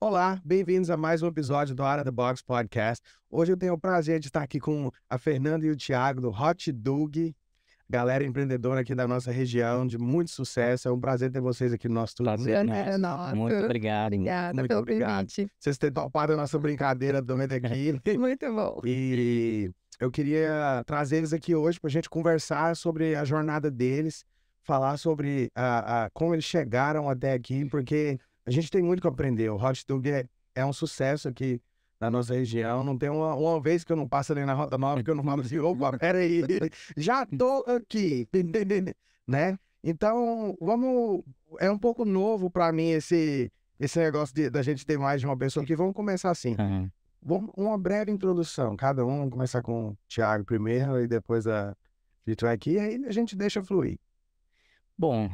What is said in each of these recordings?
Olá, bem-vindos a mais um episódio do Out of the Box Podcast. Hoje eu tenho o prazer de estar aqui com a Fernanda e o Thiago do Hot Dog, galera empreendedora aqui da nossa região, de muito sucesso. É um prazer ter vocês aqui no nosso estúdio. É nosso. Muito obrigado. Obrigada Muito pelo obrigado. convite. Vocês terem topado a nossa brincadeira doida aqui. Muito bom. E eu queria trazer eles aqui hoje para a gente conversar sobre a jornada deles, falar sobre como eles chegaram até aqui, porque a gente tem muito que aprender. O Hot Dog é um sucesso aqui na nossa região. Não tem uma vez que eu não passo ali na Rota Nova que eu não falo assim, opa, peraí, já tô aqui, né? Então, é um pouco novo para mim esse negócio da gente ter mais de uma pessoa aqui. Vamos começar assim. Uma breve introdução. Cada um, vamos começar com o Thiago primeiro e depois a Vitor aqui, e aí a gente deixa fluir. Bom,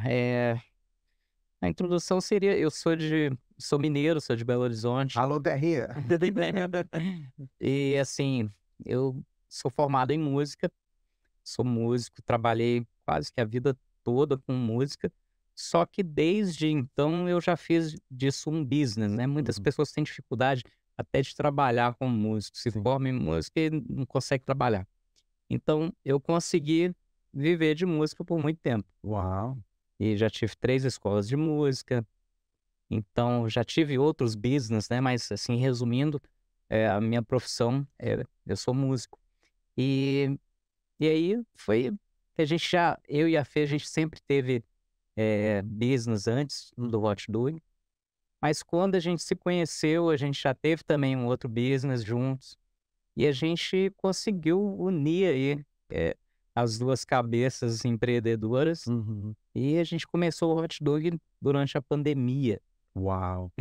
a introdução seria, sou mineiro, sou de Belo Horizonte. Alô, Terrinha. E assim, eu sou formado em música, sou músico, trabalhei quase que a vida toda com música, só que desde então eu já fiz disso um business, né? Muitas pessoas têm dificuldade até de trabalhar com músico, se formam em música e não conseguem trabalhar. Então, eu consegui viver de música por muito tempo. Uau. E já tive 3 escolas de música, então já tive outros business, né? Mas assim, resumindo, a minha profissão, eu sou músico. E aí foi que eu e a Fê, a gente sempre teve business antes do Hot Dog, mas quando a gente se conheceu, a gente já teve também um outro business juntos, e a gente conseguiu unir aí as duas cabeças empreendedoras, e a gente começou o Hot Dog durante a pandemia. Uau.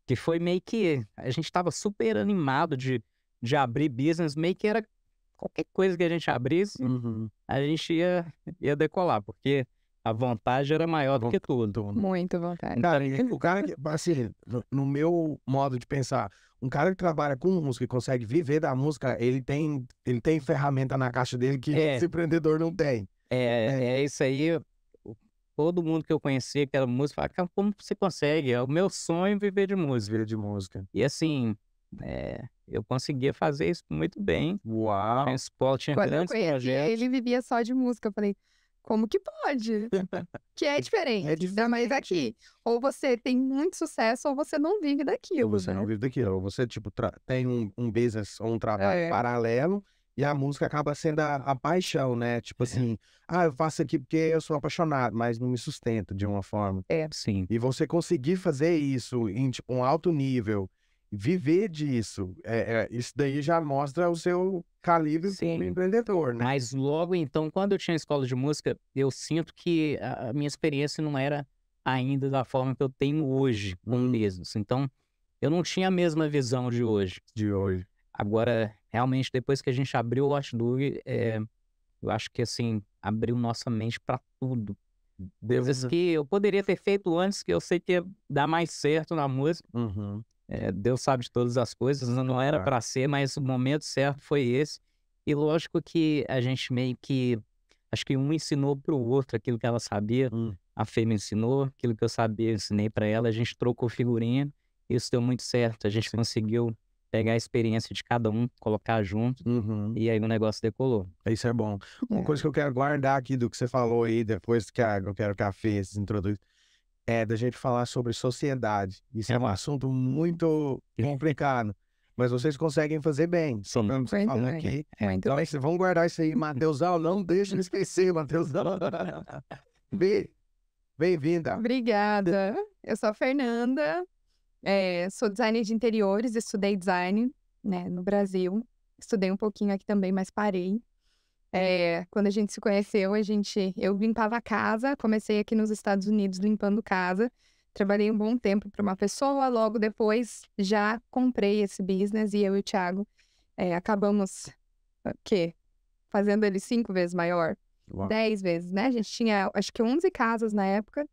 Que foi meio que... A gente estava super animado de abrir business, meio que era qualquer coisa que a gente abrisse, a gente ia decolar, porque a vontade era maior do que tudo. Muito vontade. Cara, o cara que, assim, no meu modo de pensar, um cara que trabalha com música e consegue viver da música, ele tem ferramenta na caixa dele que esse empreendedor não tem. É isso aí. Todo mundo que eu conhecia que era músico falava, cara, como você consegue? É o meu sonho viver de música. Viver de música. E assim, eu conseguia fazer isso muito bem. Uau. Tinha Quando eu grandes conheci, projetos. ele vivia só de música. Eu falei, como que pode? Que é diferente. É diferente. Mas aqui, ou você tem muito sucesso, ou você não vive daquilo. Ou você não vive daquilo, ou você, tipo, tem um business ou um trabalho paralelo, e a música acaba sendo a paixão, né? Tipo assim, eu faço aqui porque eu sou apaixonado, mas não me sustenta de uma forma. Sim. E você conseguir fazer isso em, tipo, um alto nível, viver disso, isso daí já mostra o seu calibre como empreendedor, né? Mas logo então, quando eu tinha escola de música, eu sinto que a minha experiência não era ainda da forma que eu tenho hoje com business. Então, eu não tinha a mesma visão de hoje. Agora, realmente, depois que a gente abriu o Hot Dog, eu acho que, assim, abriu nossa mente para tudo. Coisas que eu poderia ter feito antes, que eu sei que ia dar mais certo na música. Deus sabe de todas as coisas, não era para ser, mas o momento certo foi esse. E lógico que a gente meio que... Acho que um ensinou pro outro aquilo que ela sabia. A Fê me ensinou, aquilo que eu sabia, eu ensinei para ela. A gente trocou figurinha, isso deu muito certo. A gente conseguiu pegar a experiência de cada um, colocar junto, e aí o negócio decolou. Isso é bom. Uma coisa que eu quero guardar aqui do que você falou aí, depois que eu quero que a Fê se introduz, é da gente falar sobre sociedade. Isso é um assunto muito complicado, mas vocês conseguem fazer bem. Só pelo que você falou aqui. Então, vamos guardar isso aí. Mateusão, não deixa de esquecer, Mateusão. Bem-vinda. Obrigada. Eu sou a Fernanda. Sou designer de interiores, estudei design, né, no Brasil. Estudei um pouquinho aqui também, mas parei. Quando a gente se conheceu, eu limpava a casa, comecei aqui nos Estados Unidos limpando casa. Trabalhei um bom tempo para uma pessoa, logo depois já comprei esse business e eu e o Thiago acabamos, fazendo ele 5 vezes maior, 10 vezes, né? A gente tinha, acho que 11 casas na época.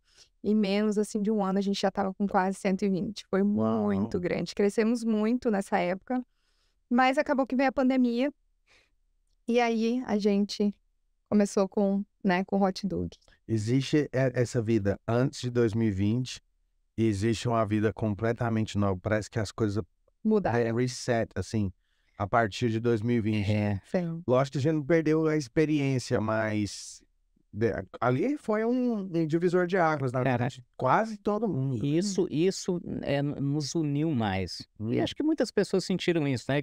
Em menos, assim, de um ano, a gente já estava com quase 120. Foi muito grande. Crescemos muito nessa época. Mas acabou que veio a pandemia. E aí, a gente começou com o Hot Dog. Existe essa vida antes de 2020 E existe uma vida completamente nova. Parece que as coisas Mudar. reset, assim, a partir de 2020. Sim. Lógico que a gente não perdeu a experiência, mas ali foi um divisor de águas, na Cara, verdade. Quase todo mundo. Isso nos uniu mais. E acho que muitas pessoas sentiram isso, né?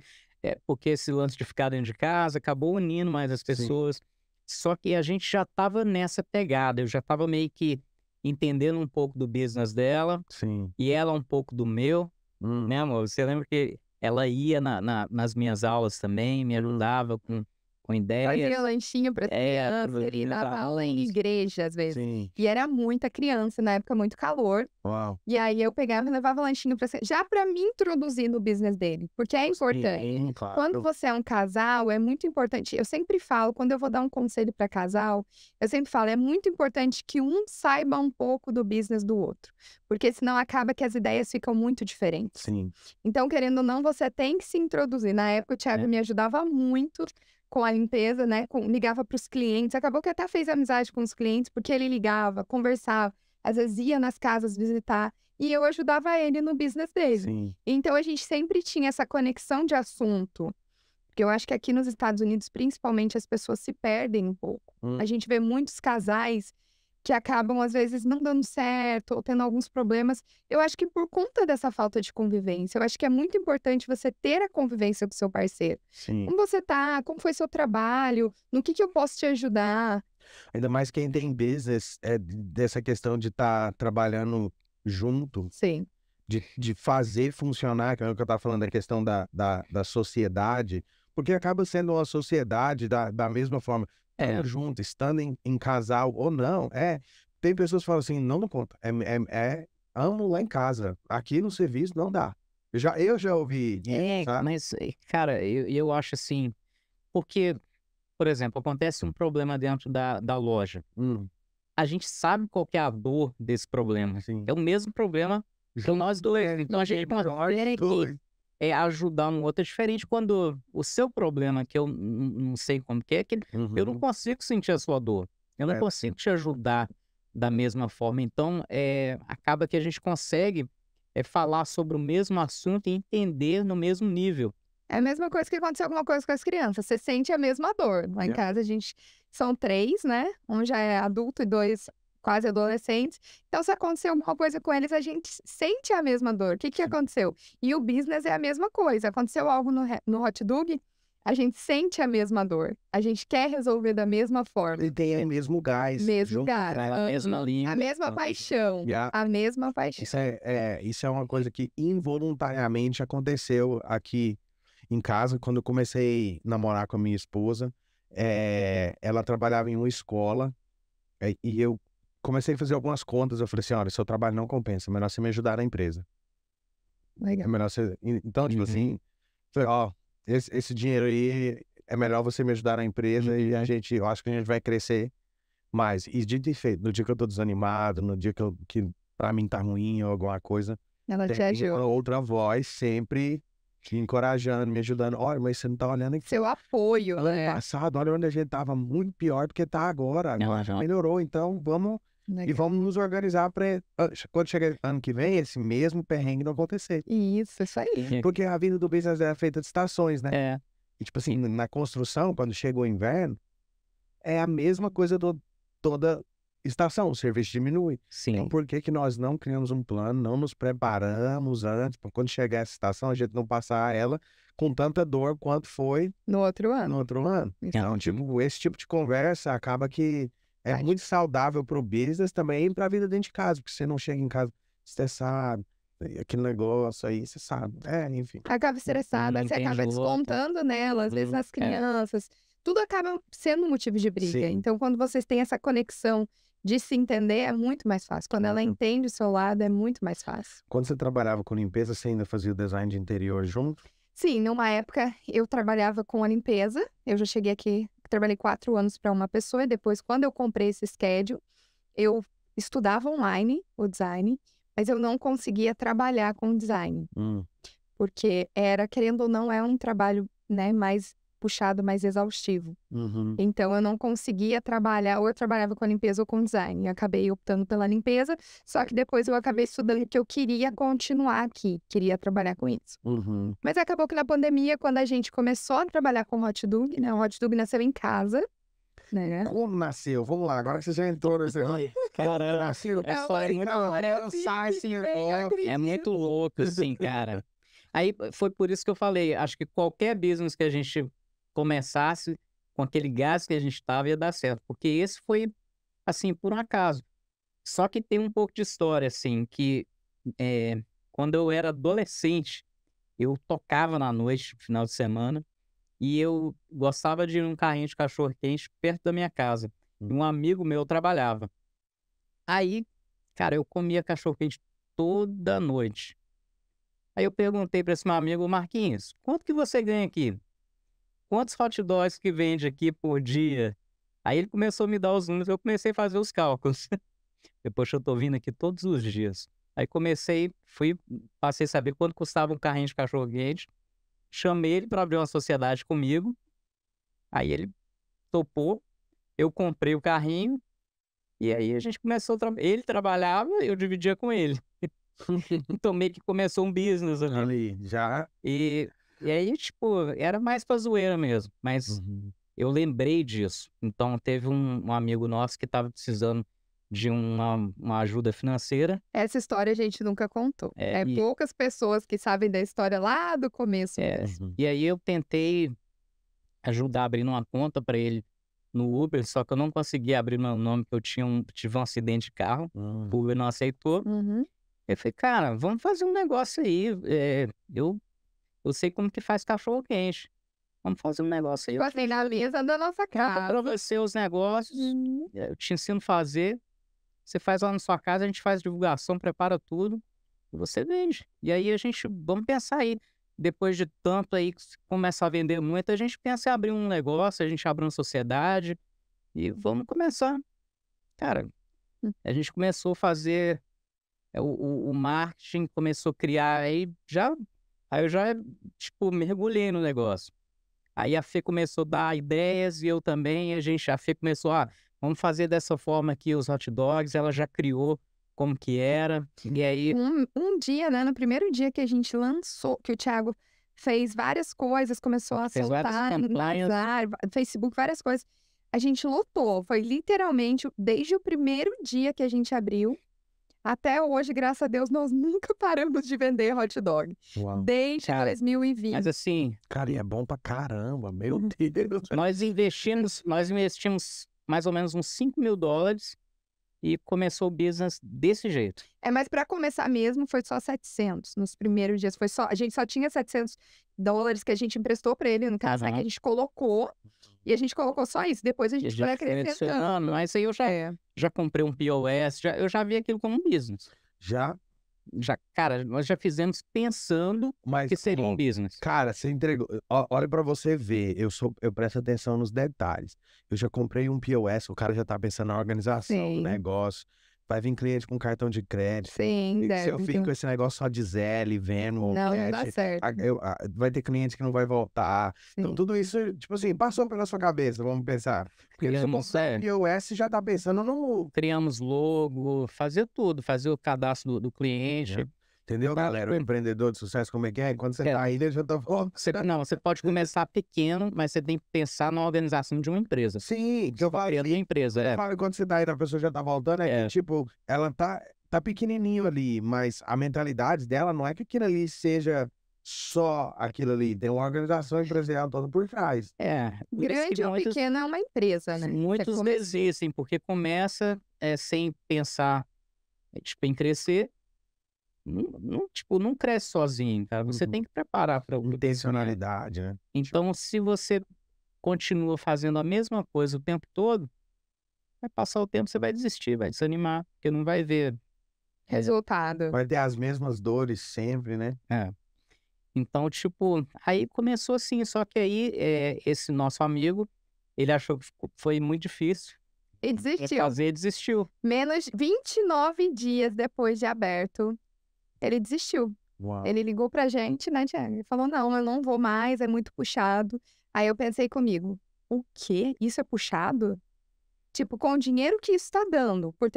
Porque esse lance de ficar dentro de casa acabou unindo mais as pessoas. Só que a gente já estava nessa pegada. Eu já estava meio que entendendo um pouco do business dela Sim. e ela um pouco do meu, né, amor? Você lembra que ela ia nas minhas aulas também, me ajudava com ideias. Fazia lanchinho para criança, ele dava aula em igreja às vezes. Sim. E era muita criança, na época muito calor. Uau. E aí eu pegava e levava lanchinho já para me introduzir no business dele, porque é importante. Sim, claro. Quando você é um casal, é muito importante. Eu sempre falo, quando eu vou dar um conselho para casal, eu sempre falo, é muito importante que um saiba um pouco do business do outro, porque senão acaba que as ideias ficam muito diferentes. Sim. Então, querendo ou não, você tem que se introduzir. Na época, o Thiago me ajudava muito com a limpeza, né? Ligava para os clientes. Acabou que até fez amizade com os clientes, porque ele ligava, conversava, às vezes ia nas casas visitar, e eu ajudava ele no business dele. Sim. Então, a gente sempre tinha essa conexão de assunto. Porque eu acho que aqui nos Estados Unidos, principalmente, as pessoas se perdem um pouco. A gente vê muitos casais que acabam, às vezes, não dando certo ou tendo alguns problemas. Eu acho que por conta dessa falta de convivência, eu acho que é muito importante você ter a convivência com o seu parceiro. Sim. Como você tá? Como foi seu trabalho? No que eu posso te ajudar? Ainda mais quem tem business, dessa questão de estar trabalhando junto, Sim. de fazer funcionar, que é o que eu estava falando, da questão da sociedade, porque acaba sendo uma sociedade da mesma forma. Junto, estando em casal ou não, tem pessoas que falam assim, não conta, amo lá em casa, aqui no serviço não dá. Eu já ouvi isso, sabe? Mas, cara, eu acho assim, porque, por exemplo, acontece um problema dentro da loja. A gente sabe qual que é a dor desse problema. Sim. É o mesmo problema que nós dois. Então a gente consegue ajudar um outro. É diferente quando o seu problema, que eu não sei como que é, que eu não consigo sentir a sua dor. Eu não consigo te ajudar da mesma forma. Então, acaba que a gente consegue falar sobre o mesmo assunto e entender no mesmo nível. É a mesma coisa que aconteceu alguma coisa com as crianças. Você sente a mesma dor. Lá em casa, a gente são 3, né? Um já é adulto e 2 quase adolescentes. Então, se aconteceu alguma coisa com eles, a gente sente a mesma dor. O que aconteceu? E o business é a mesma coisa. Aconteceu algo no Hot Dog, a gente sente a mesma dor. A gente quer resolver da mesma forma. E tem o mesmo gás. Mesmo gás. A mesma linha. A mesma paixão. A mesma paixão. Isso é uma coisa que involuntariamente aconteceu aqui em casa, quando eu comecei a namorar com a minha esposa. Ela trabalhava em uma escola e eu comecei a fazer algumas contas. Eu falei assim, olha, seu trabalho não compensa, é melhor você me ajudar na empresa. Legal. É melhor você... Então, tipo assim, falei, ó, esse dinheiro aí, é melhor você me ajudar na empresa e eu acho que a gente vai crescer mais. E dito e feito, no dia que eu tô desanimado, no dia que pra mim tá ruim ou alguma coisa, ela te ajuda. Outra voz sempre me encorajando, me ajudando. Olha, mas você não tá olhando aqui. Seu apoio. Passado, olha onde a gente tava muito pior do que tá agora. Melhorou, então vamos... Legal. E vamos nos organizar para quando chegar ano que vem, esse mesmo perrengue não acontecer. Isso aí. Porque a vida do business é feita de estações, né? E, tipo assim, na construção, quando chega o inverno, é a mesma coisa toda estação, o serviço diminui. Sim. Então, por que nós não criamos um plano, não nos preparamos antes, para quando chegar essa estação, a gente não passar ela com tanta dor quanto foi no outro ano? Então, tipo, esse tipo de conversa acaba que é muito saudável pro business também e pra vida dentro de casa, porque você não chega em casa estressado, aquele negócio aí, você sabe. Enfim. Acaba estressada, você acaba descontando nela, às vezes nas crianças. Tudo acaba sendo motivo de briga. Sim. Então, quando vocês têm essa conexão de se entender, é muito mais fácil. Quando ela entende o seu lado, é muito mais fácil. Quando você trabalhava com limpeza, você ainda fazia o design de interior junto? Sim, numa época eu trabalhava com a limpeza. Eu já cheguei aqui, trabalhei 4 anos para uma pessoa. E depois, quando eu comprei esse schedule, eu estudava online o design, mas eu não conseguia trabalhar com design. Porque querendo ou não, é um trabalho, né, mais puxado, mais exaustivo. Então, eu não conseguia trabalhar, ou eu trabalhava com a limpeza ou com design. Eu acabei optando pela limpeza, só que depois eu acabei estudando que eu queria continuar aqui, queria trabalhar com isso. Mas acabou que na pandemia, quando a gente começou a trabalhar com o Hot Dog, né? O Hot Dog nasceu em casa, né? Como nasceu? Vamos lá, agora que você já entrou nesse... Caramba, Nasceu. é muito louco, assim, cara. Aí foi por isso que eu falei, acho que qualquer business que a gente começasse com aquele gás que a gente tava ia dar certo, porque esse foi, assim, por um acaso. Só que tem um pouco de história, assim, que quando eu era adolescente, eu tocava na noite, no final de semana, e eu gostava de ir num carrinho de cachorro-quente perto da minha casa. E um amigo meu trabalhava. Aí, cara, eu comia cachorro-quente toda noite. Aí eu perguntei para esse meu amigo, Marquinhos, quanto que você ganha aqui? Quantos hot dogs que vende aqui por dia? Aí ele começou a me dar os números, eu comecei a fazer os cálculos. Depois eu tô vindo aqui todos os dias. Aí passei a saber quanto custava um carrinho de cachorro-quente. Chamei ele para abrir uma sociedade comigo. Aí ele topou, eu comprei o carrinho. E aí a gente começou a trabalhar. Ele trabalhava, eu dividia com ele. Então meio que começou um business ali. Já. E aí, tipo, era mais pra zoeira mesmo. Mas eu lembrei disso. Então teve um amigo nosso que tava precisando de uma ajuda financeira. Essa história a gente nunca contou. Poucas pessoas que sabem da história lá do começo. E aí eu tentei ajudar abrindo uma conta pra ele no Uber, só que eu não consegui abrir meu nome, porque eu tive um acidente de carro. O Uber não aceitou. Eu falei, cara, vamos fazer um negócio aí. Eu sei como que faz cachorro-quente. Vamos fazer um negócio aí. Passei na mesa da nossa casa. Pra você os negócios, eu te ensino a fazer. Você faz lá na sua casa, a gente faz divulgação, prepara tudo e você vende. E aí vamos pensar aí. Depois de tanto aí começar a vender muito, a gente pensa em abrir um negócio, a gente abre uma sociedade e vamos começar. Cara, a gente começou a fazer o marketing, começou a criar, aí eu já, tipo, mergulhei no negócio. Aí a Fê começou a dar ideias e eu também, a Fê começou, vamos fazer dessa forma aqui os hot dogs, ela já criou como que era, e aí... Um dia, né, no primeiro dia que a gente lançou, que o Thiago fez várias coisas, começou a soltar no Facebook, várias coisas, a gente lotou, foi literalmente, desde o primeiro dia que a gente abriu, até hoje, graças a Deus, nós nunca paramos de vender hot dog. Uau. Desde 2020. Mas assim... Cara, e é bom pra caramba, meu Deus. Nós investimos mais ou menos uns $5.000 e começou o business desse jeito. Mas para começar mesmo, foi só 700 nos primeiros dias. A gente só tinha $700 que a gente emprestou para ele no caso, que a gente colocou. E a gente colocou só isso. Depois a gente foi acrescentando. Mas aí eu já comprei um POS, eu já vi aquilo como um business. Já, cara, nós já fizemos pensando que seria um business. Cara, você entregou. Olha pra você ver, eu presto atenção nos detalhes. Eu já comprei um POS, o cara já tá pensando na organização do negócio. Vai vir cliente com cartão de crédito. Sim, se eu fico com esse negócio só de Zelle, Venmo, não dá certo. Vai ter cliente que não vai voltar. Então, tudo isso, tipo assim, passou pela sua cabeça, vamos pensar. Porque o POS já tá pensando no... Criamos logo, fazer tudo, fazer o cadastro do cliente. Entendeu, galera? O empreendedor de sucesso, como é que é? Quando você tá aí, ele já tá falando. Você pode começar pequeno, mas você tem que pensar na organização de uma empresa. Sim, que eu falei. A empresa, Quando você tá aí, a pessoa já tá voltando, que, tipo, ela tá pequenininho ali, mas a mentalidade dela não é que aquilo ali seja só aquilo ali. Tem uma organização empresarial toda por trás. Grande ou pequena é uma empresa, né? Muitos desistem, porque começa sem pensar em crescer. Não cresce sozinho, cara. Você tem que preparar para intencionalidade, né? Então, se você continua fazendo a mesma coisa o tempo todo, vai passar o tempo, você vai desistir, vai desanimar, porque não vai ver resultado. Vai ter as mesmas dores sempre, né? Então, tipo, aí começou assim, só que aí esse nosso amigo, ele achou que foi muito difícil. E desistiu. Menos 29 dias depois de aberto, ele desistiu. Uau. Ele ligou pra gente, né, Thiago? Ele falou, não, eu não vou mais, é muito puxado. Aí eu pensei comigo, o quê? Isso é puxado? Tipo, com o dinheiro que isso tá dando, por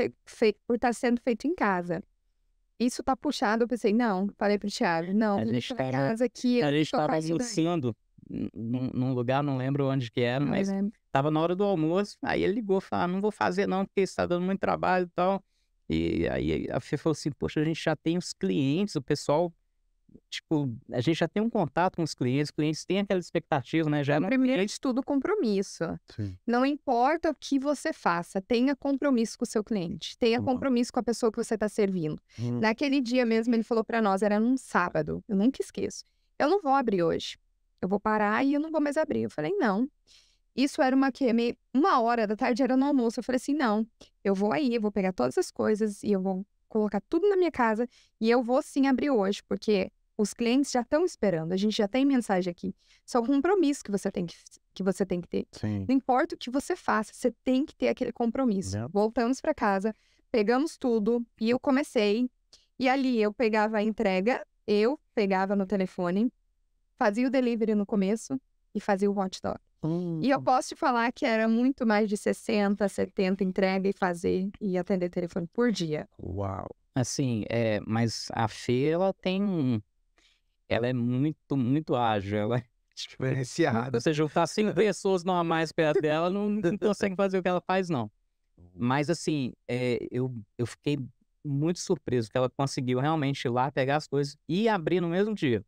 estar sendo feito em casa. Isso tá puxado, eu pensei, não, falei pro Thiago, não, A vou gente pra tava, casa aqui, a eu gente tava tocar isso daí. almoçando num lugar, não lembro onde que era, Eu mas lembro. tava na hora do almoço, aí ele ligou, falou, não vou fazer não, porque isso tá dando muito trabalho e tal. E aí a Fê falou assim, poxa, a gente já tem os clientes, o pessoal, tipo, a gente já tem um contato com os clientes têm aquela expectativa, né? Já Primeiro de tudo, compromisso. Sim. Não importa o que você faça, tenha compromisso com o seu cliente, tenha Uhum. compromisso com a pessoa que você está servindo. Hum. Naquele dia mesmo, ele falou para nós, era num sábado, eu nunca esqueço. Eu não vou abrir hoje, eu vou parar e eu não vou mais abrir. Eu falei, não. Isso era uma hora da tarde, era no almoço. Eu falei assim, não, eu vou aí, eu vou pegar todas as coisas e eu vou colocar tudo na minha casa e eu vou sim abrir hoje, porque os clientes já estão esperando, a gente já tem mensagem aqui. Isso é um compromisso que você tem que ter. Sim. Não importa o que você faça, você tem que ter aquele compromisso. Yeah. Voltamos para casa, pegamos tudo e eu comecei. E ali eu pegava a entrega, eu pegava no telefone, fazia o delivery no começo e fazia o hot dog. E eu posso te falar que era muito mais de 60, 70 entrega e fazer e atender telefone por dia. Uau. Assim, mas a Fê, ela é muito, muito ágil, ela é Diferenciada. Você juntar 5 pessoas normais perto dela, não consegue fazer o que ela faz, não. Mas, assim, eu fiquei muito surpreso que ela conseguiu realmente ir lá, pegar as coisas e abrir no mesmo dia.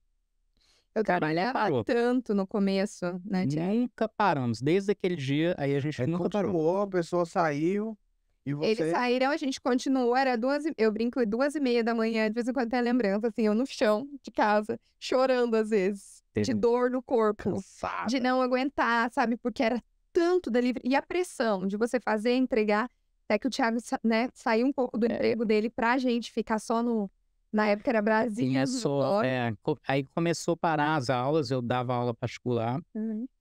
Eu Cara, trabalhava parou. tanto no começo, né, Thiago? Nunca paramos. Desde aquele dia, aí a gente Aí nunca parou. continuou, a pessoa saiu e Eles você... saíram, a gente continuou, era eu brinco 2h30 da manhã, de vez em quando tem a lembrança, assim, eu no chão de casa, chorando às vezes, de dor no corpo, Cansada. de não aguentar, sabe? Porque era tanto delivery. E a pressão de você fazer, entregar, até que o Thiago, né, saiu um pouco do emprego dele pra gente ficar só no... Na época era Brasil. Aí começou a parar as aulas, eu dava aula particular,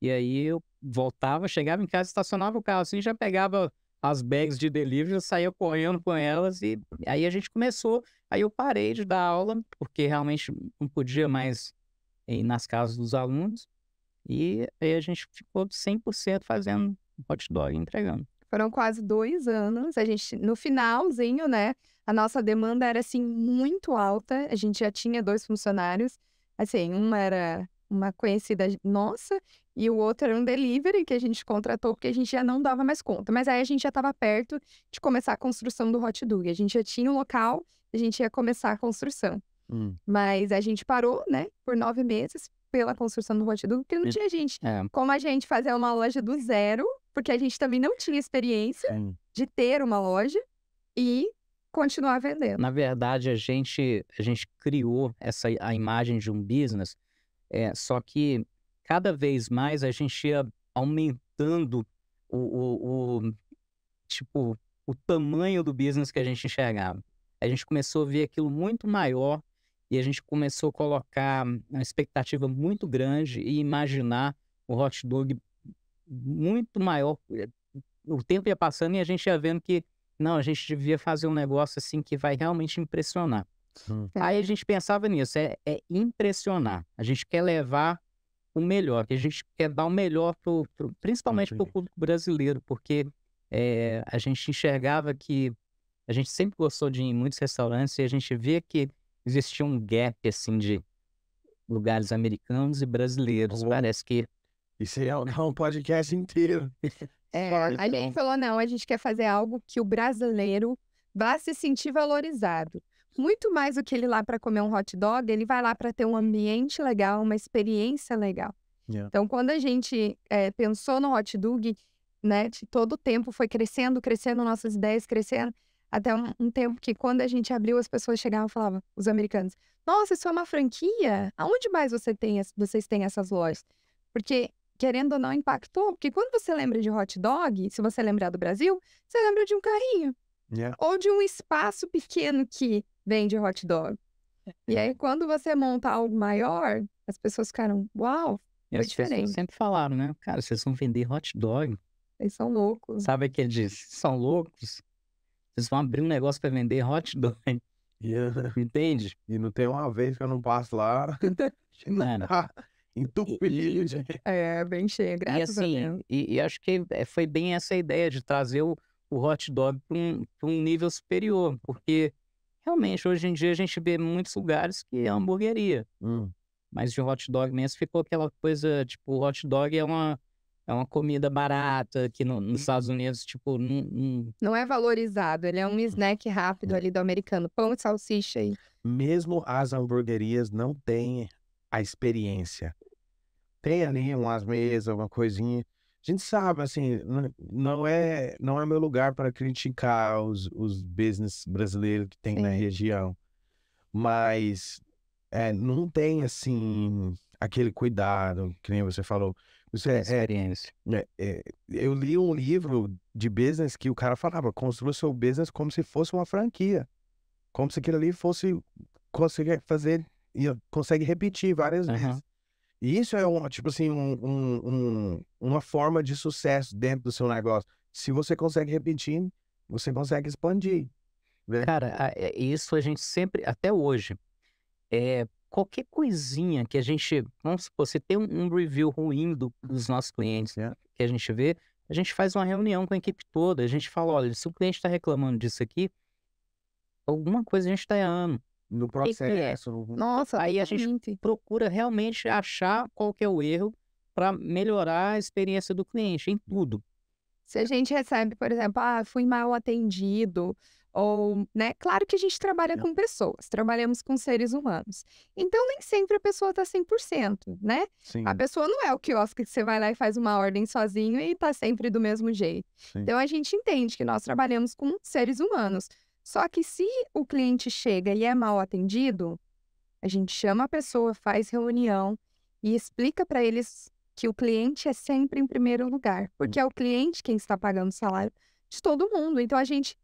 e aí eu voltava, chegava em casa, estacionava o carro assim, já pegava as bags de delivery, eu saía correndo com elas, e aí a gente começou, aí eu parei de dar aula, porque realmente não podia mais ir nas casas dos alunos, e aí a gente ficou 100% fazendo hot dog, entregando. Foram quase 2 anos. A gente, no finalzinho, né? A nossa demanda era, assim, muito alta. A gente já tinha 2 funcionários. Assim, uma era uma conhecida nossa e o outro era um delivery que a gente contratou porque a gente já não dava mais conta. Mas aí a gente já estava perto de começar a construção do hot dog. A gente já tinha um local, a gente ia começar a construção. Mas a gente parou, né? Por 9 meses pela construção do hot dog, porque não tinha gente. Como a gente fazia uma loja do zero, porque a gente também não tinha experiência de ter uma loja e continuar vendendo. Na verdade, a gente criou a imagem de um business, só que cada vez mais a gente ia aumentando tipo, o tamanho do business que a gente enxergava. A gente começou a ver aquilo muito maior e a gente começou a colocar uma expectativa muito grande e imaginar o hot dog muito maior. O tempo ia passando e a gente ia vendo que, não, a gente devia fazer um negócio assim que vai realmente impressionar. Aí a gente pensava nisso, é impressionar. A gente quer levar o melhor, que a gente quer dar o melhor principalmente para o público brasileiro, porque a gente enxergava que a gente sempre gostou de ir em muitos restaurantes e a gente vê que existia um gap, assim, de lugares americanos e brasileiros. Parece que... Isso é um podcast inteiro. A gente falou, não, a gente quer fazer algo que o brasileiro vá se sentir valorizado. Muito mais do que ele ir lá para comer um hot dog, ele vai lá para ter um ambiente legal, uma experiência legal. Então, quando a gente pensou no hot dog, né, todo o tempo foi crescendo nossas ideias, crescendo, até um tempo que quando a gente abriu, as pessoas chegavam e falavam, os americanos, nossa, isso é uma franquia? Aonde mais vocês têm essas lojas? Porque, querendo ou não, impactou. Porque quando você lembra de hot dog, se você lembrar do Brasil, você lembra de um carrinho. Ou de um espaço pequeno que vende hot dog. E aí, quando você monta algo maior, as pessoas ficaram, uau, foi diferente. Sempre falaram, né? Cara, vocês vão vender hot dog. Eles são loucos. Sabe aquele diz, são loucos? Vocês vão abrir um negócio para vender hot dog. Entende? E não tem uma vez que eu não passo lá. Entupido, gente. É, bem cheia, E graças a assim, Deus. e acho que foi bem essa ideia de trazer o hot dog para um nível superior, porque realmente hoje em dia a gente vê muitos lugares que é hamburgueria, mas de hot dog mesmo ficou aquela coisa, tipo, o hot dog é uma comida barata que nos Estados Unidos, tipo, Não é valorizado, ele é um snack rápido ali do americano. Pão e salsicha aí. Mesmo as hamburguerias não têm a experiência. Tem ali umas mesas, uma coisinha. A gente sabe, assim, não é meu lugar para criticar os business brasileiros que tem na Sim. região. Mas não tem, assim, aquele cuidado, que nem você falou. Você, experiência. eu li um livro de business que o cara falava, construa seu business como se fosse uma franquia. Como se aquilo ali fosse, consegue fazer, consegue repetir várias vezes. E isso é tipo assim, uma forma de sucesso dentro do seu negócio. Se você consegue repetir, você consegue expandir, né? Cara, isso a gente sempre, até hoje, qualquer coisinha que a gente, vamos supor, você tem um review ruim dos nossos clientes, que a gente vê, a gente faz uma reunião com a equipe toda, a gente fala, olha, se o cliente está reclamando disso aqui, alguma coisa a gente está errando. No que é? processo. Nossa, Aí a gente totalmente. procura realmente achar qual que é o erro para melhorar a experiência do cliente em tudo. Se a gente recebe, por exemplo, fui mal atendido, ou, né? Claro que a gente trabalha com pessoas, trabalhamos com seres humanos. Então, nem sempre a pessoa tá 100%, né? Sim, A pessoa não é o quiosque que você vai lá e faz uma ordem sozinho e tá sempre do mesmo jeito. sim. Então, a gente entende que nós trabalhamos com seres humanos. Só que se o cliente chega e é mal atendido, a gente chama a pessoa, faz reunião e explica para eles que o cliente é sempre em primeiro lugar, porque é o cliente quem está pagando o salário de todo mundo. Então a gente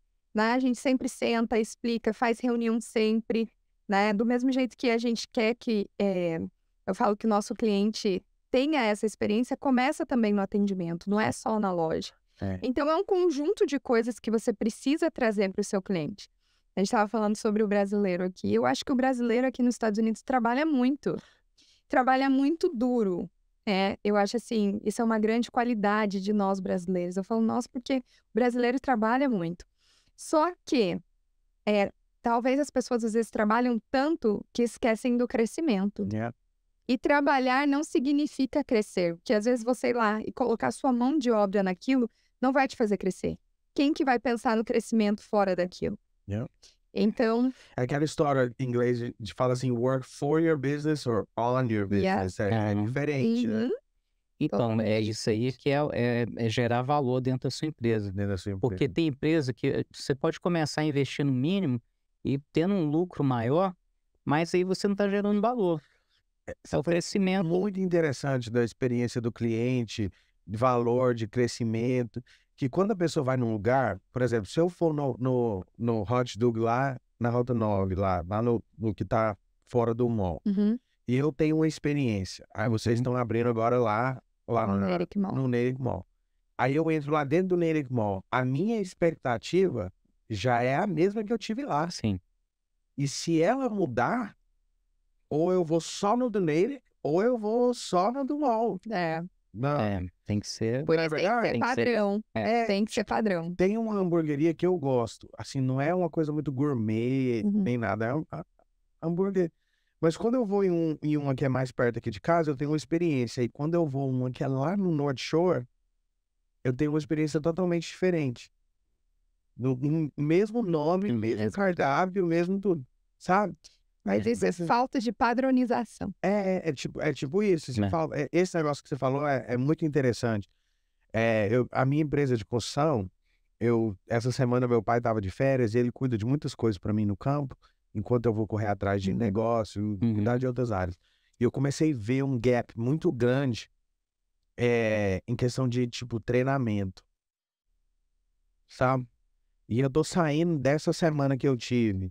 sempre senta, explica, faz reunião sempre, né? Do mesmo jeito que a gente quer que eu falo que o nosso cliente tenha essa experiência, começa também no atendimento, não é só na loja. Então é um conjunto de coisas que você precisa trazer para o seu cliente. A gente estava falando sobre o brasileiro aqui. Eu acho que o brasileiro aqui nos Estados Unidos trabalha muito duro. Eu acho assim, isso é uma grande qualidade de nós brasileiros. Eu falo nós porque o brasileiro trabalha muito. Só que talvez as pessoas às vezes trabalham tanto que esquecem do crescimento. E trabalhar não significa crescer, porque às vezes você ir lá e colocar sua mão de obra naquilo não vai te fazer crescer. Quem que vai pensar no crescimento fora daquilo? Então, É aquela história em inglês de fala assim, work for your business or on your business. É diferente, né? Então, é isso aí que é gerar valor dentro da sua empresa. Dentro da sua empresa. Porque tem empresa que você pode começar a investir no mínimo e tendo um lucro maior, mas aí você não está gerando valor. É o crescimento. Muito interessante da experiência do cliente, de valor, de crescimento, que quando a pessoa vai num lugar, por exemplo, se eu for no Hot Dog lá, na Rota 9, lá no que tá fora do mall, e eu tenho uma experiência, aí vocês estão abrindo agora lá no Nerick Mall. No Nerick Mall. Aí eu entro lá dentro do Nerick Mall, a minha expectativa já é a mesma que eu tive lá. Sim. E se ela mudar, ou eu vou só no do Nerick, ou eu vou só no do mall. Não. Tem que ser. Por isso tem que ser padrão. Tem que ser padrão. Tem uma hamburgueria que eu gosto. Assim, não é uma coisa muito gourmet, nem nada. É um hambúrguer. Mas quando eu vou em uma que é mais perto aqui de casa, eu tenho uma experiência. E quando eu vou em uma que é lá no North Shore, eu tenho uma experiência totalmente diferente. Mesmo nome, mesmo cardápio, mesmo tudo. Sabe? Mas isso é falta de padronização. É tipo isso. Esse negócio que você falou é muito interessante. A minha empresa de construção, essa semana meu pai estava de férias e ele cuida de muitas coisas para mim no campo, enquanto eu vou correr atrás de negócio, cuidar de outras áreas. E eu comecei a ver um gap muito grande em questão de, tipo, treinamento. Sabe? E eu tô saindo dessa semana que eu tive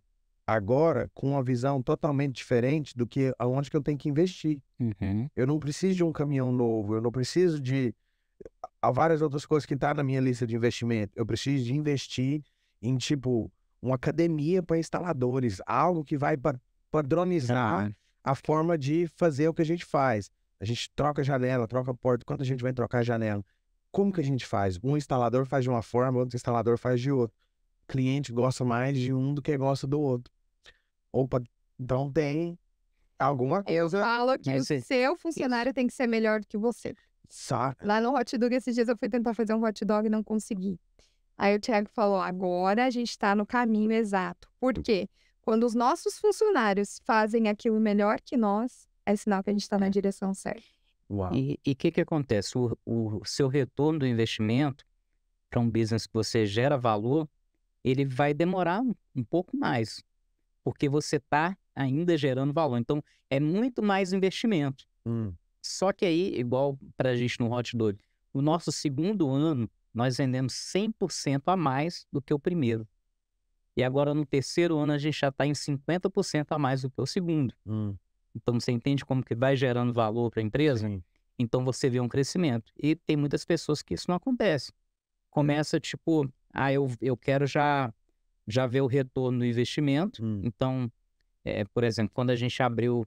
agora com uma visão totalmente diferente do que aonde que eu tenho que investir. Eu não preciso de um caminhão novo, eu não preciso de várias outras coisas que tá na minha lista de investimento. Eu preciso de investir em, tipo, uma academia para instaladores, algo que vai padronizar a forma de fazer o que a gente faz. A gente troca janela, troca porta. Quando a gente vai trocar janela, como que a gente faz? Um instalador faz de uma forma, outro instalador faz de outra. O cliente gosta mais de um do que gosta do outro. Opa, então tem alguma Eu coisa. falo que o Mas seu funcionário tem que ser melhor do que você. Saca? Lá no hot dog, esses dias eu fui tentar fazer um hot dog e não consegui. Aí o Thiago falou, agora a gente tá no caminho exato. Por quê? Quando os nossos funcionários fazem aquilo melhor que nós, é sinal que a gente tá na direção certa. Uau. E o que acontece? O seu retorno do investimento para um business que você gera valor, ele vai demorar um pouco mais, porque você está ainda gerando valor. Então, é muito mais investimento. Só que aí, igual para a gente no hot dog, no nosso segundo ano, nós vendemos 100% a mais do que o primeiro. E agora, no terceiro ano, a gente já está em 50% a mais do que o segundo. Então, você entende como que vai gerando valor para a empresa? Sim. Então, você vê um crescimento. E tem muitas pessoas que isso não acontece. Começa, tipo, eu quero já ver o retorno do investimento. Então, por exemplo, quando a gente abriu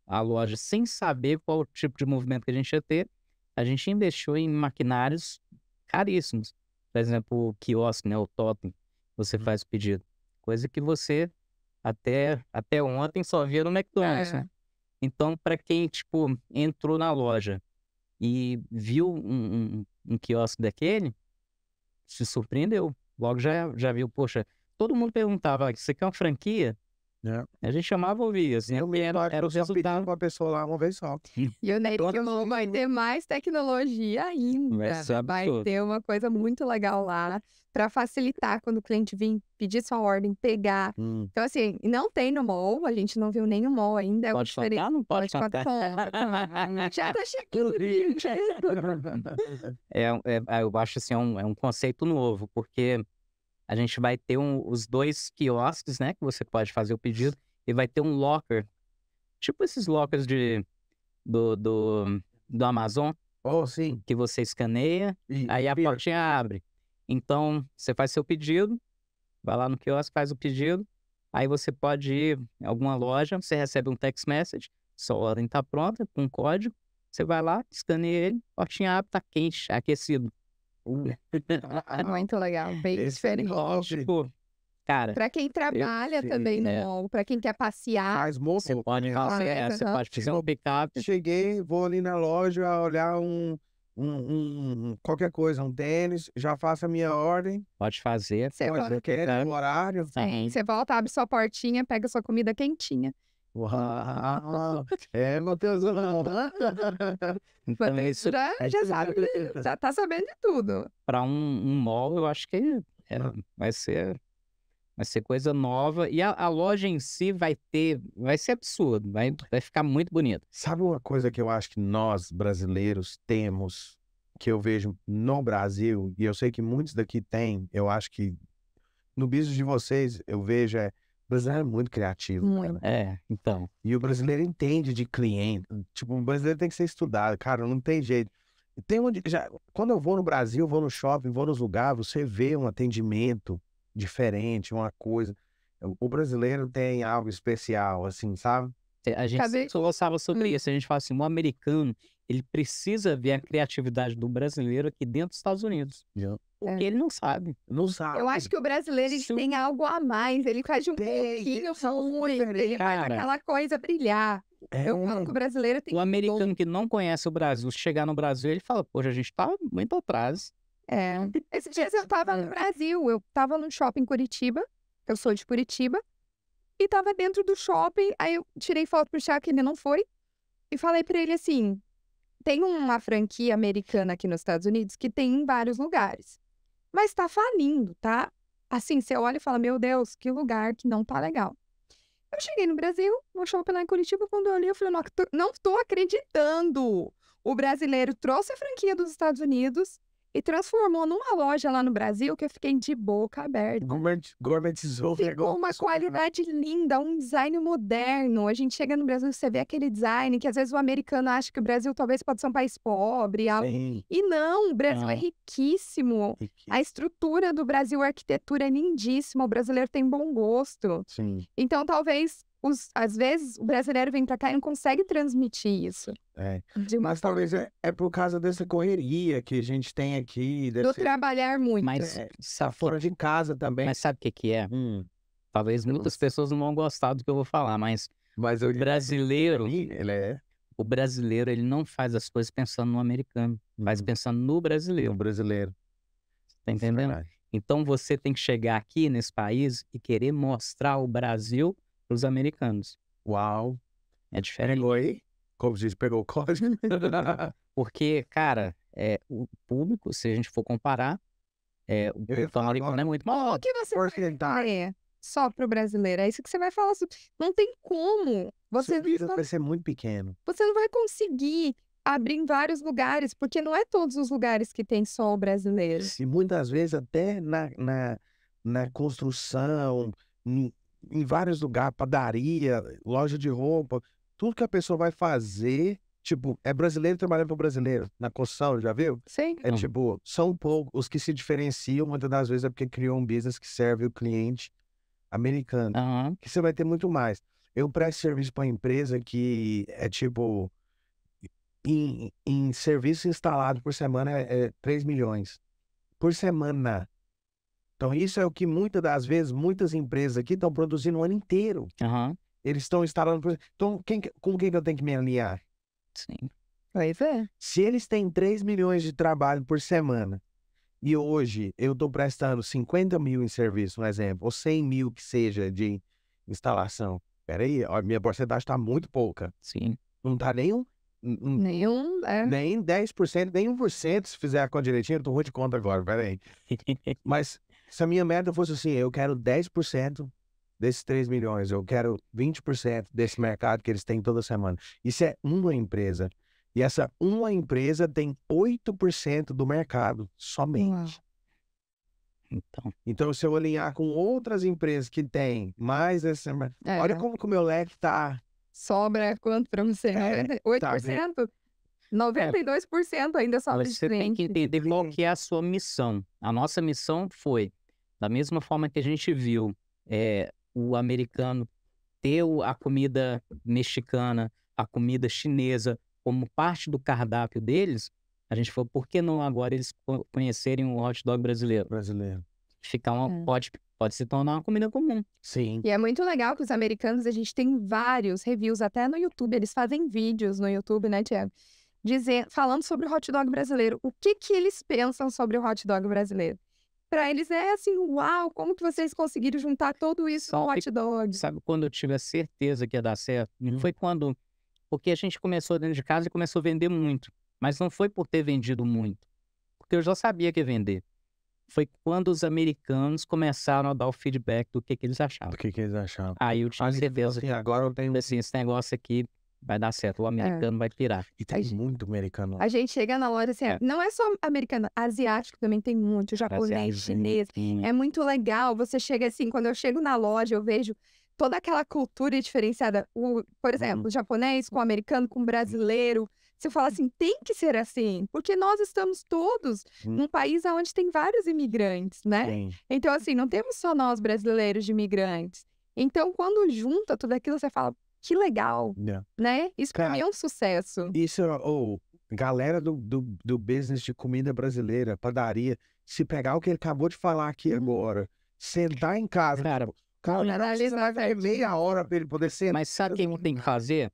a loja sem saber qual o tipo de movimento que a gente ia ter, a gente investiu em maquinários caríssimos. Por exemplo, o quiosque, né, o totem, você faz o pedido. Coisa que você até ontem só via no McDonald's, né? Então, para quem, tipo, entrou na loja e viu um quiosque daquele, se surpreendeu. Logo já viu, poxa, todo mundo perguntava, isso aqui é uma franquia? A gente chamava ouvia, assim, era o resultado. Uma pessoa lá uma vez só. E o Nery vai ter mais tecnologia ainda. Vai ter uma coisa muito legal lá para facilitar quando o cliente vir pedir sua ordem, pegar. Então, assim, não tem no mall, a gente não viu nem no mall ainda. Pode contar? Não pode contar. Já tá chegando. Eu acho assim, é um conceito novo, porque a gente vai ter os dois quiosques, né? Que você pode fazer o pedido. E vai ter um locker. Tipo esses lockers do Amazon. Oh, sim. Que você escaneia, aí a portinha abre. Então, você faz seu pedido, vai lá no quiosque, faz o pedido. Aí você pode ir em alguma loja, você recebe um text message. Sua ordem tá pronta, com um código. Você vai lá, escaneia ele, portinha abre, tá quente, aquecido. Muito legal, bem diferente. Tipo, cara, pra quem trabalha também no mall, pra quem quer passear. Faz moço. Você pode fazer um pick-up. Cheguei, vou ali na loja olhar qualquer coisa, um tênis, já faço a minha ordem. Pode fazer. Você Quer o horário. Sim. Você volta, abre sua portinha, pega sua comida quentinha. Uau! Matheus, Então, isso já sabe, já tá sabendo de tudo. Para um mall, eu acho que vai ser coisa nova. E a loja em si vai ser absurdo, vai ficar muito bonito. Sabe uma coisa que eu acho que nós, brasileiros, temos, que eu vejo no Brasil, e eu sei que muitos daqui têm, eu acho que no business de vocês, eu vejo, o brasileiro é muito criativo. Muito. Então. E o brasileiro entende de cliente. Tipo, o brasileiro tem que ser estudado, cara, não tem jeito. Quando eu vou no Brasil, vou no shopping, vou nos lugares, você vê um atendimento diferente, uma coisa. O brasileiro tem algo especial, assim, sabe? A gente conversava sobre isso. A gente fala assim, o americano, ele precisa ver a criatividade do brasileiro aqui dentro dos Estados Unidos. Porque ele não sabe. Não sabe. Eu acho que o brasileiro ele tem algo a mais. Ele faz de um pouquinho muito. Ele faz aquela coisa brilhar. Eu falo que o brasileiro tem... O americano que não conhece o Brasil, chegar no Brasil, ele fala, poxa, a gente tá muito atrás. Esses dias eu tava no Brasil. Eu tava no shopping em Curitiba. Eu sou de Curitiba. E tava dentro do shopping. Aí eu tirei foto pro Thiago, que ele não foi. E falei pra ele assim... Tem uma franquia americana aqui nos Estados Unidos que tem em vários lugares. Mas tá falindo, tá? Assim, você olha e fala, meu Deus, que lugar que não tá legal. Eu cheguei no Brasil, no shopping lá em Curitiba, quando eu olhei, eu falei, não tô acreditando. O brasileiro trouxe a franquia dos Estados Unidos e transformou numa loja lá no Brasil que eu fiquei de boca aberta. Gourmetizou. Ficou uma qualidade linda, um design moderno. A gente chega no Brasil, você vê aquele design que às vezes o americano acha que o Brasil talvez pode ser um país pobre. E não, o Brasil é riquíssimo. A estrutura do Brasil, a arquitetura é lindíssima. O brasileiro tem bom gosto. Sim. Então, talvez às vezes, o brasileiro vem pra cá e não consegue transmitir isso. Mas talvez é por causa dessa correria que a gente tem aqui. Do trabalhar muito. Mas, Fora de casa também. mas sabe o que é? Talvez muitas pessoas não vão gostar do que eu vou falar, mas o brasileiro, o brasileiro, ele não faz as coisas pensando no americano, mas pensando no brasileiro. Tá entendendo? Então você tem que chegar aqui nesse país e querer mostrar o Brasil para os americanos. Uau. É diferente. Oi? Como diz, pegou o código? Porque, cara, o público, se a gente for comparar, o público americano é muito maior. O que você vai fazer só pro brasileiro? É isso que você vai falar sobre. Não tem como. Você vai ser muito pequeno. Você não vai conseguir abrir em vários lugares, porque não é todos os lugares que tem só o brasileiro. E muitas vezes até na construção, em vários lugares, padaria, loja de roupa, tudo que a pessoa vai fazer, tipo, é brasileiro trabalhando para brasileiro. Na construção, já viu? Sim. É tipo, são poucos os que se diferenciam, muitas das vezes é porque criou um business que serve o cliente americano. Que você vai ter muito mais. Eu presto serviço para uma empresa que é tipo, em serviço instalado por semana é 3 milhões. Por semana. Então isso é o que muitas das vezes, muitas empresas aqui estão produzindo o ano inteiro. Eles estão instalando... Então, com quem que eu tenho que me alinhar? Sim. Pois é. Se eles têm 3 milhões de trabalho por semana, e hoje eu estou prestando 50 mil em serviço, um exemplo, ou 100 mil que seja de instalação. Peraí, a minha porcentagem está muito pouca. Sim. Não está nem nem 10%, nem 1%, se fizer a conta direitinho. Eu tô ruim de conta agora, peraí. Mas se a minha meta fosse assim, eu quero 10% desses 3 milhões, eu quero 20% desse mercado que eles têm toda semana. Isso é uma empresa. E essa uma empresa tem 8% do mercado, somente. Então, se eu alinhar com outras empresas que têm mais essa... Olha como que o meu leque tá... Sobra quanto para você? 8%? Tá, 92% ainda sobra de cliente. Você tem que entender qual que é a sua missão. A nossa missão foi, da mesma forma que a gente viu o americano ter a comida mexicana, a comida chinesa como parte do cardápio deles, a gente falou, por que não agora eles conhecerem o hot dog brasileiro? Ficar pode se tornar uma comida comum. Sim. E é muito legal que os americanos, a gente tem vários reviews, até no YouTube, eles fazem vídeos no YouTube, né, Thiago? Falando sobre o hot dog brasileiro. O que eles pensam sobre o hot dog brasileiro? Para eles é assim, uau, como que vocês conseguiram juntar tudo isso no hot dog? Sabe, quando eu tive a certeza que ia dar certo, não foi quando... Porque a gente começou dentro de casa e começou a vender muito. Mas não foi por ter vendido muito. Porque eu já sabia que ia vender. Foi quando os americanos começaram a dar o feedback do que eles achavam. Do que eles achavam. Aí eu tinha certeza que agora eu tenho... assim, esse negócio aqui vai dar certo. O americano vai pirar. E tem muito americano lá. A gente chega na loja assim, não é só americano, asiático também tem muito, japonês, chinês. É muito legal. Você chega assim, quando eu chego na loja, eu vejo toda aquela cultura diferenciada. Por exemplo, japonês com americano, com brasileiro. Você fala assim, tem que ser assim, porque nós estamos todos num país onde tem vários imigrantes, né? Sim. Então, assim, não temos só nós brasileiros de imigrantes. Então, quando junta tudo aquilo, você fala, que legal, né? Isso pra mim é um sucesso. Isso, galera do business de comida brasileira, padaria, se pegar o que ele acabou de falar aqui agora, sentar em casa, cara, vai meia hora pra ele poder sentar. Mas sabe o que ele tem que fazer?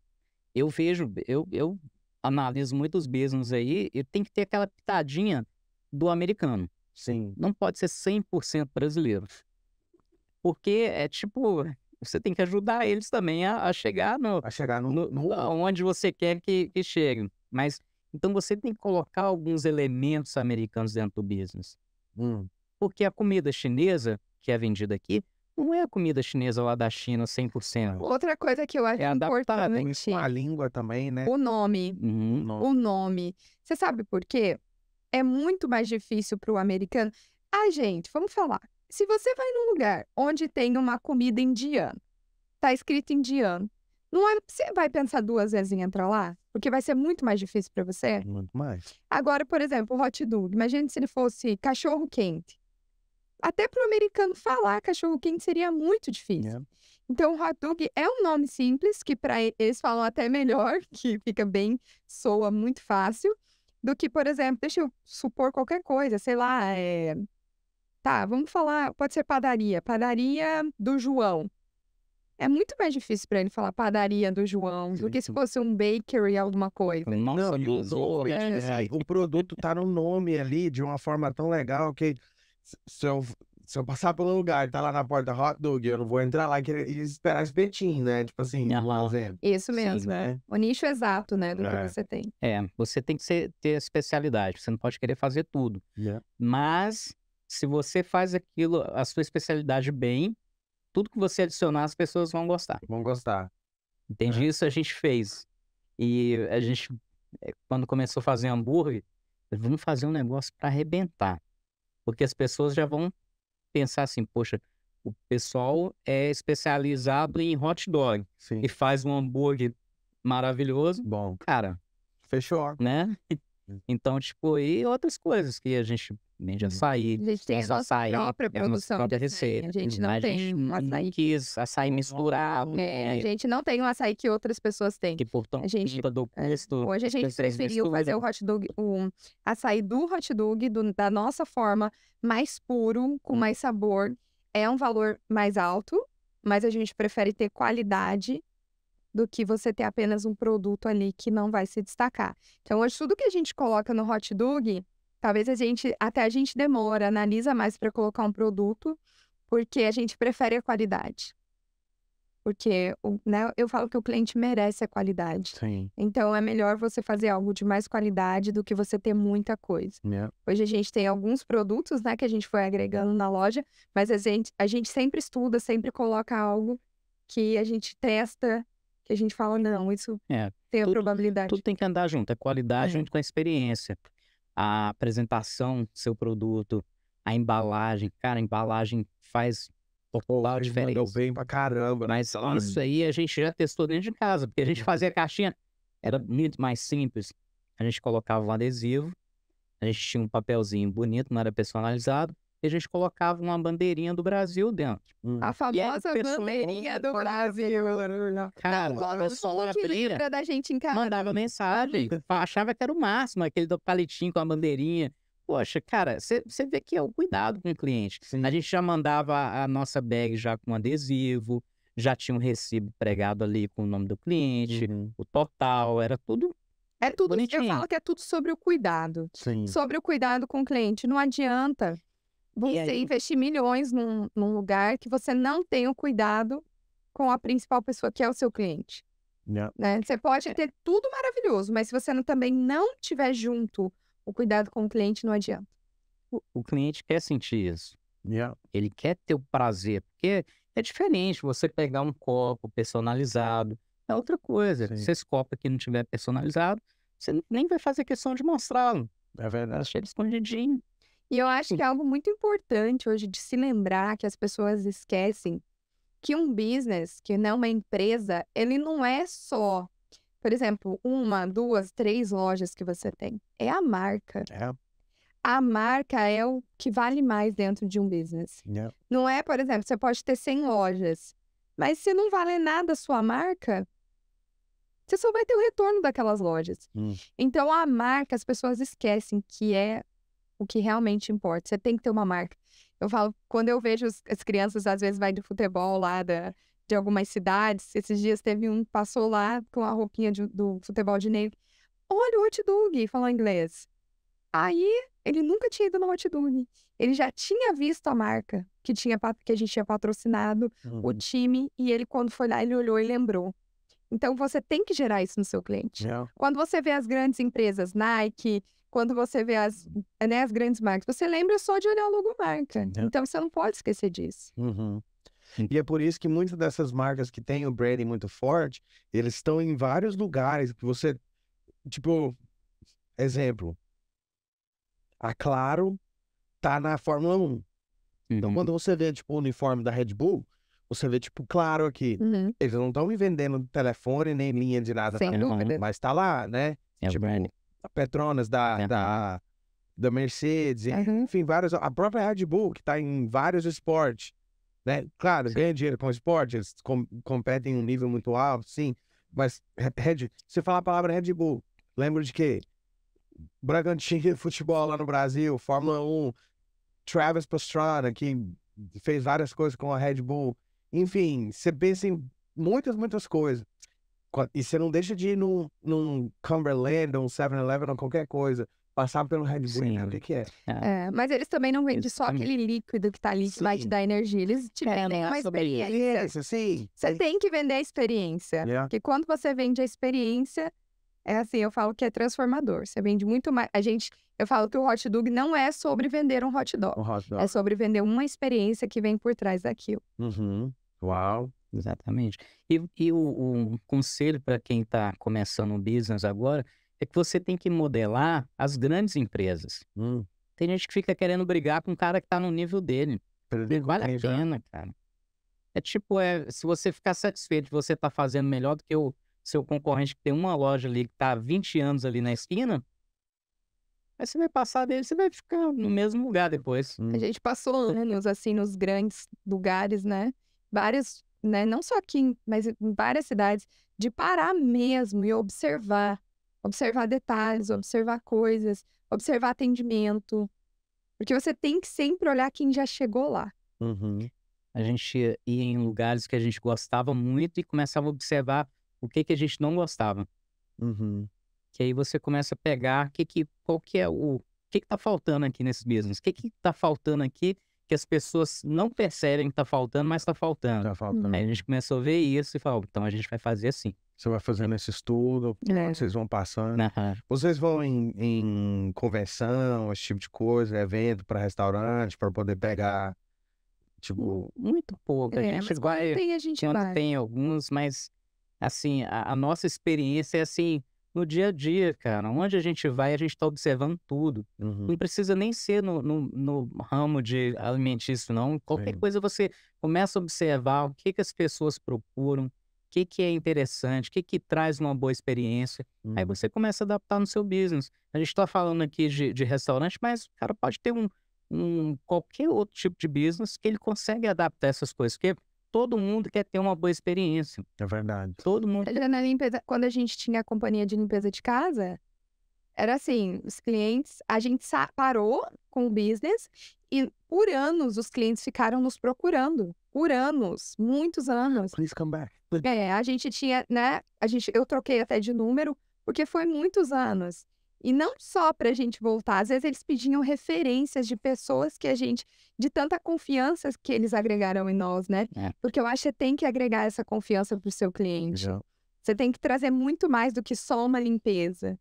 Eu vejo, eu analiso muitos business aí, e tem que ter aquela pitadinha do americano. Sim. Não pode ser 100% brasileiro. Porque é tipo, você tem que ajudar eles também a chegar onde você quer que chegue. Mas, então você tem que colocar alguns elementos americanos dentro do business. Porque a comida chinesa, que é vendida aqui, não é a comida chinesa lá da China 100%. Outra coisa que eu acho importante... A língua também, né? O nome. O nome. Você sabe por quê? É muito mais difícil para o americano. Gente, vamos falar. Se você vai num lugar onde tem uma comida indiana, tá escrito indiano, você vai pensar 2 vezes em entrar lá? Porque vai ser muito mais difícil para você? Muito mais. Agora, por exemplo, o hot dog. Imagine se ele fosse cachorro quente. Até para o americano falar cachorro-quente seria muito difícil. Então, hot dog é um nome simples, que para eles falam até melhor, que fica bem, soa muito fácil, do que, por exemplo, deixa eu supor qualquer coisa, sei lá, tá, vamos falar, pode ser padaria, padaria do João. É muito mais difícil para ele falar padaria do João do que se fosse um bakery, alguma coisa. Nossa, Não, o produto tá no nome ali de uma forma tão legal que se eu passar pelo lugar e tá lá na porta hot dog, eu não vou entrar lá e esperar espetinho, né? Tipo assim, por exemplo. Isso mesmo. Sim, né? O nicho exato, né, do que É. você tem. Você tem que ter especialidade, você não pode querer fazer tudo. Mas, se você faz aquilo, a sua especialidade bem, tudo que você adicionar, as pessoas vão gostar. Vão gostar. Entende? Isso a gente fez. E a gente, quando começou a fazer hambúrguer, vamos fazer um negócio para arrebentar. Porque as pessoas já vão pensar assim, poxa, o pessoal é especializado em hot dog Sim. e faz um hambúrguer maravilhoso. Bom, Cara, fechou. né? Então, tipo, e outras coisas que a gente vende açaí. A gente tem a nossa própria produção própria de açaí. receita. A gente não tem um não açaí. quis açaí misturado. A gente não tem um açaí que outras pessoas têm. Que portanto, A gente- do custo. Hoje a gente as três preferiu misturas. fazer o hot dog, o açaí do hot dog, da nossa forma, mais puro, com mais sabor. É um valor mais alto, mas a gente prefere ter qualidade do que você ter apenas um produto ali que não vai se destacar. Então, hoje, tudo que a gente coloca no hot dog, talvez até a gente demora, analisa mais para colocar um produto, porque a gente prefere a qualidade. Porque, né, eu falo que o cliente merece a qualidade. Sim. Então, é melhor você fazer algo de mais qualidade do que você ter muita coisa. Hoje a gente tem alguns produtos, né, que a gente foi agregando na loja, mas a gente sempre estuda, sempre coloca algo que a gente testa, que a gente fala, não, isso tem a probabilidade. Tudo tem que andar junto, a qualidade junto com a experiência. A apresentação do seu produto, a embalagem. Cara, a embalagem faz total diferença. Eu venho pra caramba. Mas isso aí a gente já testou dentro de casa, porque a gente fazia a caixinha, era muito mais simples. A gente colocava um adesivo, a gente tinha um papelzinho bonito, não era personalizado, e a gente colocava uma bandeirinha do Brasil dentro. A famosa bandeirinha do Brasil. Cara, a pessoa que lembra da gente em casa. mandava mensagem, achava que era o máximo, aquele do palitinho com a bandeirinha. Poxa, cara, você vê que é o cuidado com o cliente. Sim. A gente já mandava a nossa bag já com adesivo, já tinha um recibo pregado ali com o nome do cliente, o total, era tudo É tudo, bonitinho. eu falo que é tudo sobre o cuidado. Sim. Sobre o cuidado com o cliente. Não adianta você aí? investir milhões num lugar que você não tem o cuidado com a principal pessoa, que é o seu cliente. Né? Você pode ter tudo maravilhoso, mas se você também não tiver junto o cuidado com o cliente, não adianta. O cliente quer sentir isso. Ele quer ter o prazer, porque é diferente você pegar um copo personalizado. É outra coisa. Sim. Se esse copo aqui não tiver personalizado, você nem vai fazer questão de mostrá-lo. É verdade. Deixa ele escondidinho. E eu acho que é algo muito importante hoje de se lembrar, que as pessoas esquecem, que um business, que não é uma empresa, ele não é só, por exemplo, 1, 2, 3 lojas que você tem. É a marca. A marca é o que vale mais dentro de um business. Não é, por exemplo, você pode ter 100 lojas, mas se não vale nada a sua marca, você só vai ter o retorno daquelas lojas. Então, a marca, as pessoas esquecem que é o que realmente importa. Você tem que ter uma marca. Eu falo, quando eu vejo as crianças, às vezes, vai do futebol lá de algumas cidades. Esses dias teve um, passou lá com a roupinha do futebol de negro. Olha o hot dog, falou inglês. Aí, ele nunca tinha ido no hot dog. Ele já tinha visto a marca que a gente tinha patrocinado, o time, e ele, quando foi lá, ele olhou e lembrou. Então, você tem que gerar isso no seu cliente. Quando você vê as grandes empresas, Nike, quando você vê as grandes marcas, você lembra só de olhar o logomarca. Então, você não pode esquecer disso. E é por isso que muitas dessas marcas que têm o branding muito forte, eles estão em vários lugares que você... Tipo, exemplo, a Claro tá na Fórmula 1. Então, quando você vê, tipo, o uniforme da Red Bull, você vê, tipo, Claro aqui. Eles não estão me vendendo telefone nem linha de nada. Sem dúvida. Mas tá lá, né? É tipo, o brand. a Petronas da Mercedes, enfim, vários. A própria Red Bull, que tá em vários esportes. né? Claro, ganha dinheiro com esporte, eles competem em um nível muito alto, sim. Mas, você fala a palavra Red Bull, lembra de quê? Bragantino, futebol lá no Brasil, Fórmula 1, Travis Pastrana, que fez várias coisas com a Red Bull. Enfim, você pensa em muitas coisas. E você não deixa de ir num Cumberland, um 7-Eleven ou qualquer coisa, passar pelo Red Bull, Sim. né? O que é? Mas eles também não vendem só Exatamente. aquele líquido que tá ali que vai te Sim. dar energia. Eles te vendem uma experiência. Sim. Você tem que vender a experiência. Yeah. Porque quando você vende a experiência, é assim, eu falo que é transformador. Você vende muito mais. Eu falo que o hot dog não é sobre vender um hot dog. Um hot dog. É sobre vender uma experiência que vem por trás daquilo. Uhum. Uau. Exatamente. E o conselho para quem está começando um business agora é que você tem que modelar as grandes empresas. Tem gente que fica querendo brigar com um cara que está no nível dele. Não vale a pena, cara. É tipo, se você ficar satisfeito de você estar fazendo melhor do que o seu concorrente que tem uma loja ali que está há 20 anos ali na esquina, aí você vai passar dele, você vai ficar no mesmo lugar depois. A gente passou anos, assim, nos grandes lugares, né? Vários, né? Não só aqui, mas em várias cidades, de parar mesmo e observar. Observar detalhes, observar coisas, observar atendimento. Porque você tem que sempre olhar quem já chegou lá. Uhum. A gente ia em lugares que a gente gostava muito e começava a observar o que a gente não gostava. Uhum. Que aí você começa a pegar qual que é o que tá faltando aqui nesse business. O que tá faltando aqui que as pessoas não percebem que tá faltando, mas tá faltando. Tá faltando. Aí a gente começou a ver isso e falou, então a gente vai fazer assim. Você vai fazendo esse estudo, vocês vão passando. Aham. Vocês vão em convenção, esse tipo de coisa, evento para restaurante, para poder pegar, tipo... Muito pouco. A gente mas vai, a gente quando vai. tem alguns, mas assim, a nossa experiência é assim, no dia a dia, cara. Onde a gente vai, a gente tá observando tudo. Uhum. Não precisa nem ser no ramo de alimentício, não. Qualquer Sim. coisa você começa a observar o que as pessoas procuram, o que é interessante, o que traz uma boa experiência. Aí você começa a adaptar no seu business. A gente tá falando aqui de restaurante, mas o cara pode ter qualquer outro tipo de business que ele consegue adaptar essas coisas. Porque todo mundo quer ter uma boa experiência. É verdade. Todo mundo. Na limpeza, quando a gente tinha a companhia de limpeza de casa, era assim, os clientes, a gente parou com o business e por anos os clientes ficaram nos procurando. Por anos, muitos anos. Please come back. A gente tinha, né? Eu troquei até de número, porque foi muitos anos. E não só pra gente voltar, às vezes eles pediam referências de pessoas que de tanta confiança que eles agregaram em nós, né? Porque eu acho que você tem que agregar essa confiança pro seu cliente. Yeah. Você tem que trazer muito mais do que só uma limpeza.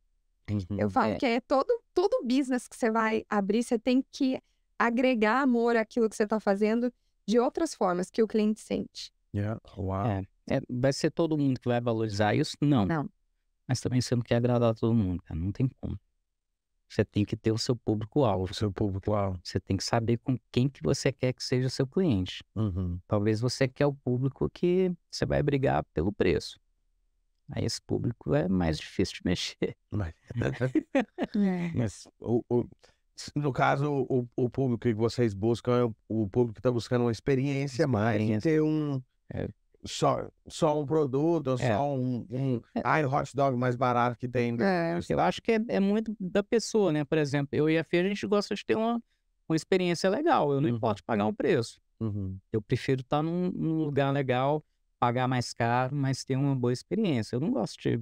Uhum. Eu falo que é todo business que você vai abrir, você tem que agregar amor àquilo que você tá fazendo de outras formas que o cliente sente. Yeah. Uau. Vai ser todo mundo que vai valorizar isso? Não. Mas também você não quer agradar todo mundo, cara. Não tem como. Você tem que ter o seu público-alvo. O seu público-alvo. Você tem que saber com quem que você quer que seja o seu cliente. Uhum. Talvez você quer o público que você vai brigar pelo preço. Aí esse público é mais difícil de mexer. Mas no caso, o público que vocês buscam é o público que está buscando uma experiência mais que ter só um produto, ou só um hot dog mais barato que tem. Eu acho que é muito da pessoa, né? Por exemplo, eu e a Fê, a gente gosta de ter uma experiência legal. Eu não importo pagar um preço. Uhum. Eu prefiro estar num lugar legal, pagar mais caro, mas ter uma boa experiência. Eu não gosto de...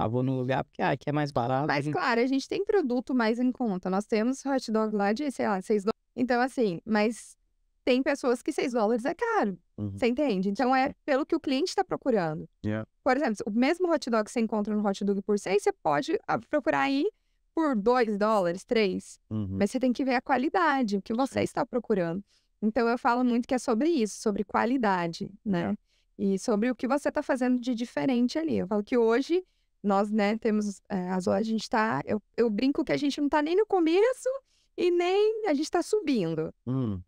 vou no lugar porque aqui é mais barato. Mas, claro, a gente tem produto mais em conta. Nós temos hot dog lá de, sei lá, $6. Então, assim, mas tem pessoas que $6 é caro. Você entende? Então, é pelo que o cliente está procurando. Yeah. Por exemplo, o mesmo hot dog que você encontra no hot dog por 6, você pode procurar aí por $2, $3. Mas você tem que ver a qualidade, o que você está procurando. Então, eu falo muito que é sobre isso, sobre qualidade, né? E sobre o que você está fazendo de diferente ali. Eu falo que hoje... Nós, né, temos as lojas, a gente tá... Eu brinco que a gente não tá nem no começo e nem a gente tá subindo.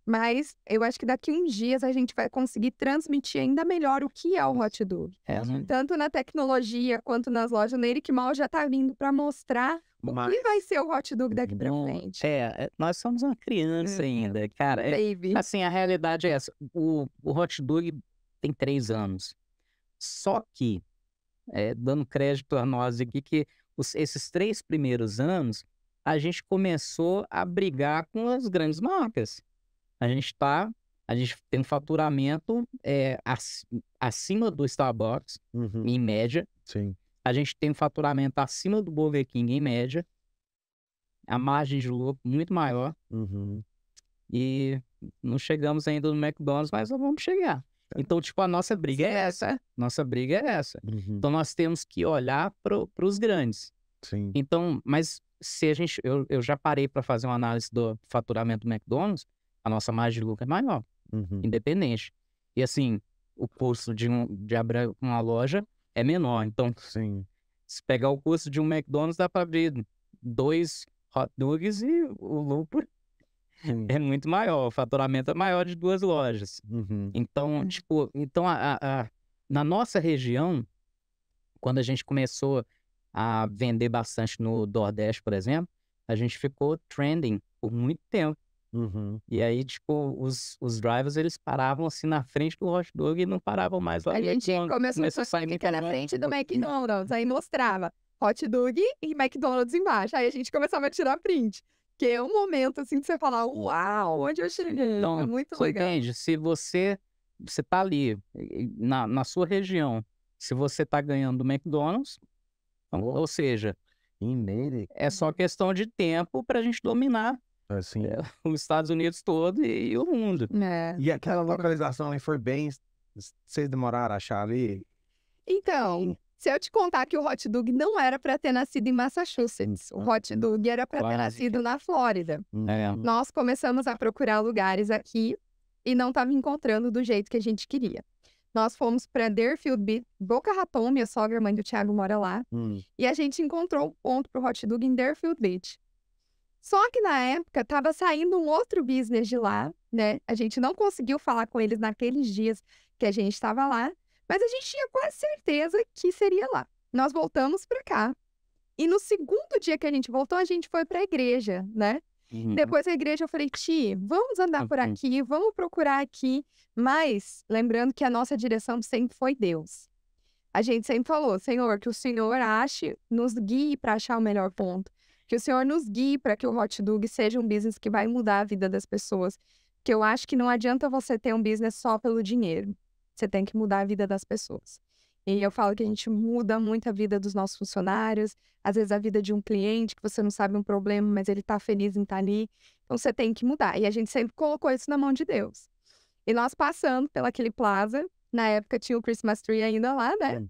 Mas eu acho que daqui uns dias a gente vai conseguir transmitir ainda melhor o que é o hot dog. Tanto na tecnologia quanto nas lojas. O Eric Mal já tá vindo para mostrar O que vai ser o hot dog daqui pra frente? Nós somos uma criança ainda, cara. Baby. Assim, a realidade é essa. O hot dog tem 3 anos. Só que, dando crédito a nós aqui, que esses 3 primeiros anos, a gente começou a brigar com as grandes marcas. A gente tem um faturamento acima do Starbucks, em média. Sim. A gente tem um faturamento acima do Burger King, em média. A margem de lucro muito maior. E não chegamos ainda no McDonald's, mas nós vamos chegar. Então, tipo, a nossa briga é essa. Então, nós temos que olhar para os grandes. Sim. Então, mas se a gente... Eu já parei para fazer uma análise do faturamento do McDonald's, a nossa margem de lucro é maior, independente. E assim, o custo de abrir uma loja é menor. Então, Sim. se pegar o custo de um McDonald's, dá para abrir 2 hot dogs e o lucro é muito maior. O faturamento é maior de 2 lojas. Então, tipo, na nossa região, quando a gente começou a vender bastante no Nordeste, por exemplo, a gente ficou trending por muito tempo. E aí, tipo, os drivers, eles paravam assim na frente do hot dog e não paravam mais lá. A gente começou a ficar na frente do McDonald's, aí mostrava hot dog e McDonald's embaixo. Aí a gente começava a tirar print. Que é um momento assim que você fala, uau, onde eu cheguei? Então, É muito você legal. entende? Se você tá ali, na sua região, se você tá ganhando do McDonald's, ou seja, é só questão de tempo pra gente dominar Assim. os Estados Unidos todo e o mundo. E aquela localização ali foi bem... Vocês demoraram a achar ali? Então, se eu te contar que o hot dog não era para ter nascido em Massachusetts, o hot dog era para ter nascido na Flórida. Nós começamos a procurar lugares aqui e não estava encontrando do jeito que a gente queria. Nós fomos para Deerfield Beach, Boca Raton, minha sogra, mãe do Thiago, mora lá. E a gente encontrou um ponto para o hot dog em Deerfield Beach. Só que na época estava saindo um outro business de lá, né? A gente não conseguiu falar com eles naqueles dias que a gente estava lá, mas a gente tinha quase certeza que seria lá. Nós voltamos para cá. E no segundo dia que a gente voltou, a gente foi para a igreja, né? Depois da igreja eu falei, Ti, vamos andar por aqui, vamos procurar aqui. Mas, lembrando que a nossa direção sempre foi Deus. A gente sempre falou, Senhor, que o Senhor nos guie para achar o melhor ponto. Que o Senhor nos guie para que o hot dog seja um business que vai mudar a vida das pessoas. Que eu acho que não adianta você ter um business só pelo dinheiro. Você tem que mudar a vida das pessoas. E eu falo que a gente muda muito a vida dos nossos funcionários, às vezes a vida de um cliente, que você não sabe um problema, mas ele tá feliz em estar ali. Então você tem que mudar. E a gente sempre colocou isso na mão de Deus. E nós passando pelaquele plaza, na época tinha o Christmas tree ainda lá, né?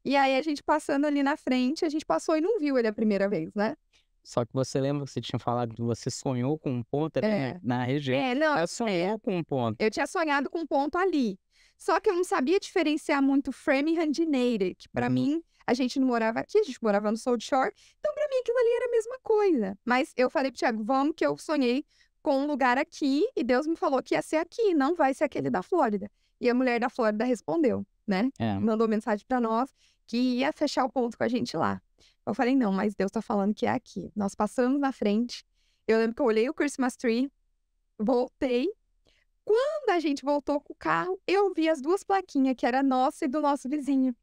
E aí a gente passando ali na frente, a gente passou e não viu ele a primeira vez, né? Só que você lembra que você tinha falado que você sonhou com um ponto na região? Não. Sonhou com um ponto. Eu tinha sonhado com um ponto ali. Só que eu não sabia diferenciar muito Framingham de Natick, que pra mim, a gente não morava aqui, a gente morava no South Shore. Então, pra mim, aquilo ali era a mesma coisa. Mas eu falei pro Thiago, vamos, que eu sonhei com um lugar aqui e Deus me falou que ia ser aqui, não vai ser aquele da Flórida. E a mulher da Flórida respondeu, né? Mandou mensagem pra nós que ia fechar o ponto com a gente lá. Eu falei, não, mas Deus tá falando que é aqui. Nós passamos na frente. Eu lembro que eu olhei o Christmas tree, voltei. Quando a gente voltou com o carro, eu vi as 2 plaquinhas, que era nossa e do nosso vizinho.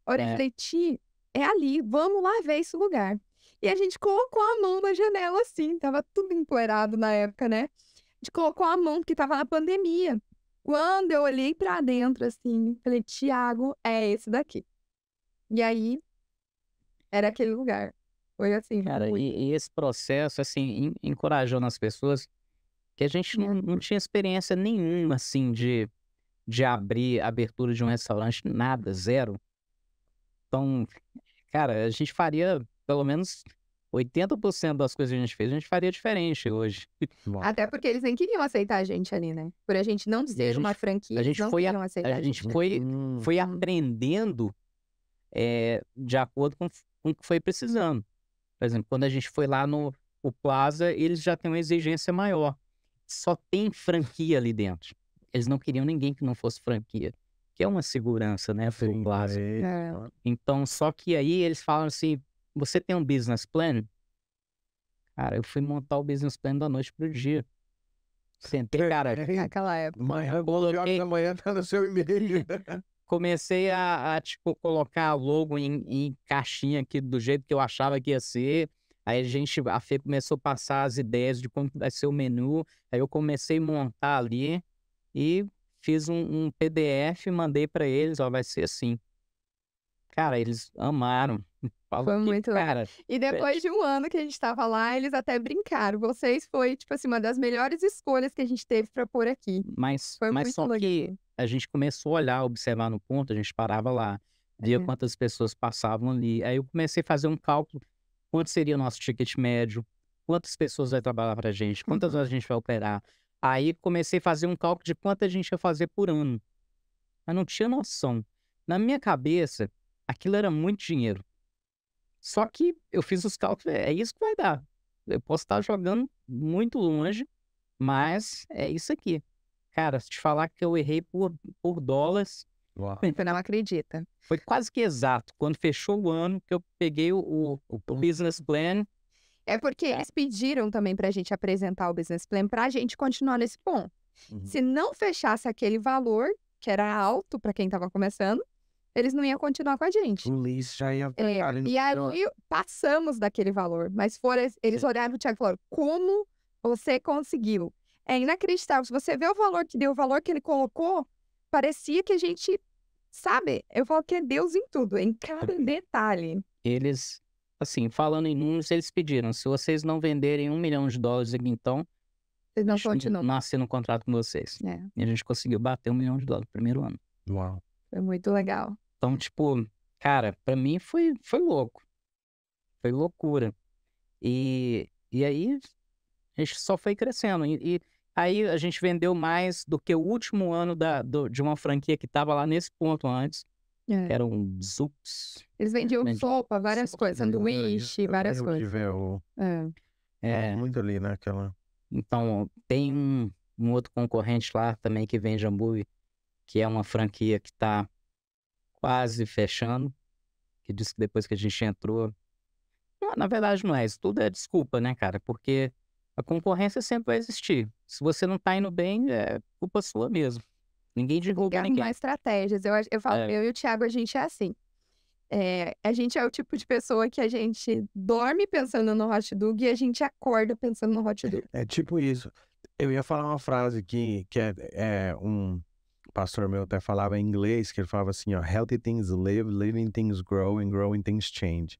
Olha, eu falei, Ti, é ali, vamos lá ver esse lugar. E a gente colocou a mão na janela assim, tava tudo empoeirado na época, né? A gente colocou a mão, porque tava na pandemia. Quando eu olhei pra dentro, assim, falei, Thiago, é esse daqui. E aí, era aquele lugar. Foi assim. Cara, e esse processo, assim, encorajando as pessoas, que a gente não tinha experiência nenhuma, assim, de abertura de um restaurante, nada, zero. Então, cara, a gente faria, pelo menos 80% das coisas que a gente fez, a gente faria diferente hoje. Até porque eles nem queriam aceitar a gente ali, né? Por a gente não dizer uma franquia, eles não queriam aceitar a gente foi aprendendo de acordo com o que foi precisando. Por exemplo, quando a gente foi lá no Plaza, eles já têm uma exigência maior. Só tem franquia ali dentro. Eles não queriam ninguém que não fosse franquia. Que é uma segurança, né, pro Plaza. Então, só que aí eles falam assim, você tem um business plan? Cara, eu fui montar o business plan da noite pro dia. Sentei, cara, Naquela época. Amanhã, 9 horas da manhã, tá no seu e-mail. comecei tipo, colocar a logo em caixinha aqui do jeito que eu achava que ia ser. Aí a Fê começou a passar as ideias de como vai ser o menu. Aí eu comecei a montar ali e fiz um PDF, mandei pra eles, ó, vai ser assim. Cara, eles amaram. Foi muito legal. Cara, E depois de um ano que a gente tava lá, eles até brincaram. Vocês foi, tipo assim, uma das melhores escolhas que a gente teve pra pôr aqui. mas Foi muito só legal. que a gente começou a olhar, observar no ponto, a gente parava lá, via quantas pessoas passavam ali. Aí eu comecei a fazer um cálculo, quanto seria o nosso ticket médio, quantas pessoas vai trabalhar pra gente, quantas horas a gente vai operar. Aí comecei a fazer um cálculo de quanto a gente ia fazer por ano. Mas não tinha noção. Na minha cabeça, aquilo era muito dinheiro. Só que eu fiz os cálculos, é isso que vai dar. Eu posso estar jogando muito longe, mas é isso aqui. Cara, se te falar que eu errei por dólares, Você não acredita. foi quase que exato. Quando fechou o ano, que eu peguei o business plan. É porque eles pediram também pra gente apresentar o business plan pra gente continuar nesse ponto. Se não fechasse aquele valor, que era alto pra quem tava começando, eles não iam continuar com a gente. O Liz já ia... E aí passamos daquele valor, mas eles olharam pro Thiago e falaram, como você conseguiu? É inacreditável. Se você vê o valor que deu, o valor que ele colocou, parecia que a gente, sabe? Eu falo que é Deus em tudo, em cada detalhe. Eles, assim, falando em números, eles pediram, se vocês não venderem $1 milhão aqui, então, Vocês não continuam. não assino um contrato com vocês. É, E a gente conseguiu bater $1 milhão no primeiro ano. Uau. foi muito legal. Então, tipo, cara, pra mim foi louco. Foi loucura. E aí, a gente só foi crescendo. E aí a gente vendeu mais do que o último ano de uma franquia que tava lá nesse ponto antes, que era um Zups. Eles vendiam sopa, várias coisas, sanduíche, várias coisas. Tiver o... É, Muito ali naquela... então, tem um outro concorrente lá também que vende hambúrguer, que é uma franquia que tá quase fechando, que disse que depois que a gente entrou... Não, na verdade não é, isso tudo é desculpa, né, cara? Porque a concorrência sempre vai existir. Se você não tá indo bem, é culpa sua mesmo. Ninguém derruba ninguém. Mais estratégias. Eu falo, eu e o Thiago, a gente é assim. A gente é o tipo de pessoa que a gente dorme pensando no hot dog e a gente acorda pensando no hot dog. É tipo isso. Eu ia falar uma frase que é um pastor meu até falava em inglês, que ele falava assim, ó, healthy things live, living things grow, and growing things change.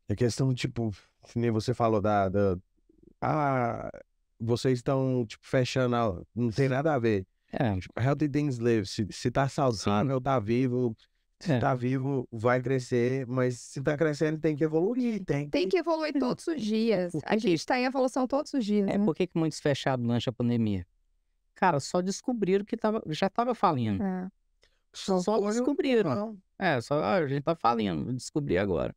A questão, tipo, que nem você falou vocês estão, tipo, fechando, não tem nada a ver. Tipo, healthy things live, se tá saudável, tá vivo, se tá vivo, vai crescer, mas se tá crescendo, tem que evoluir, tem que evoluir todos os dias. A gente tá em evolução todos os dias, né? Por que muitos fecharam durante a pandemia? Cara, só descobriram que já tava falindo. Só descobriram. A gente tá falindo, descobri agora.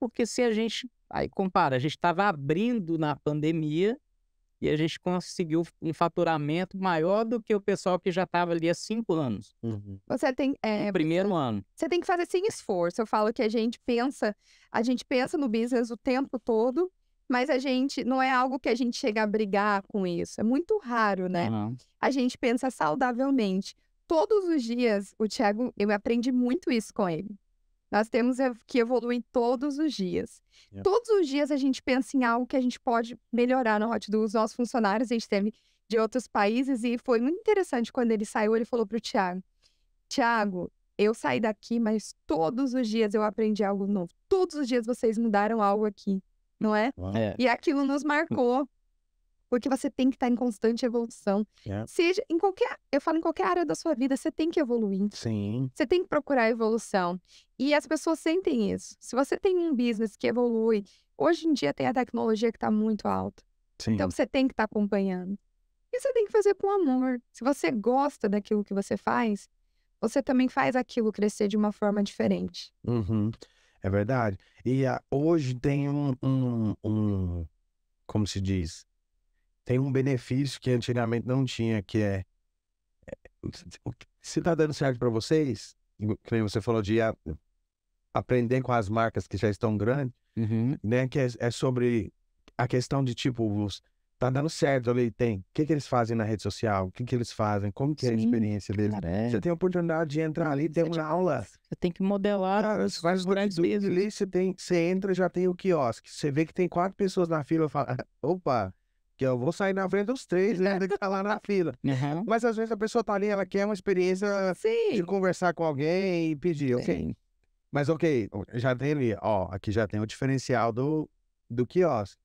Porque se a gente, aí compara, a gente estava abrindo na pandemia e a gente conseguiu um faturamento maior do que o pessoal que já estava ali há 5 anos. Você tem... no primeiro ano. Você tem que fazer sem esforço. Eu falo que a gente pensa no business o tempo todo, mas a gente, não é algo que a gente chega a brigar com isso. É muito raro, né? A gente pensa saudavelmente. Todos os dias, o Thiago, eu aprendi muito isso com ele. Nós temos que evoluir todos os dias. Todos os dias a gente pensa em algo que a gente pode melhorar no hot dog. Os nossos funcionários, a gente teve de outros países e foi muito interessante quando ele saiu, ele falou pro Thiago, Thiago, eu saí daqui, mas todos os dias eu aprendi algo novo. Todos os dias vocês mudaram algo aqui, não é? E aquilo nos marcou. Porque você tem que estar em constante evolução. Seja em qualquer área da sua vida, você tem que evoluir. Sim. Você tem que procurar evolução. E as pessoas sentem isso. Se você tem um business que evolui, hoje em dia tem a tecnologia que está muito alta. Sim. Então você tem que estar acompanhando. E você tem que fazer com amor. Se você gosta daquilo que você faz, você também faz aquilo crescer de uma forma diferente. É verdade. E hoje tem como se diz? Tem um benefício que antigamente não tinha, que se tá dando certo para vocês, como você falou de aprender com as marcas que já estão grandes, né? Que é sobre a questão de, tipo, tá dando certo ali, tem. O que eles fazem na rede social? O que eles fazem? Como que é a Sim, experiência deles? cara, Você tem a oportunidade de entrar ali, ter uma aula. Você tem que modelar. Cara, você faz grandes vezes ali, você entra, já tem o quiosque. Você vê que tem 4 pessoas na fila, fala, opa, que eu vou sair na frente dos 3, né? Que tá lá na fila. Uhum. Mas às vezes a pessoa tá ali, ela quer uma experiência de Sim. conversar com alguém e pedir, ok? Sim. Mas ok, já tem ali, ó, aqui já tem o diferencial do quiosque.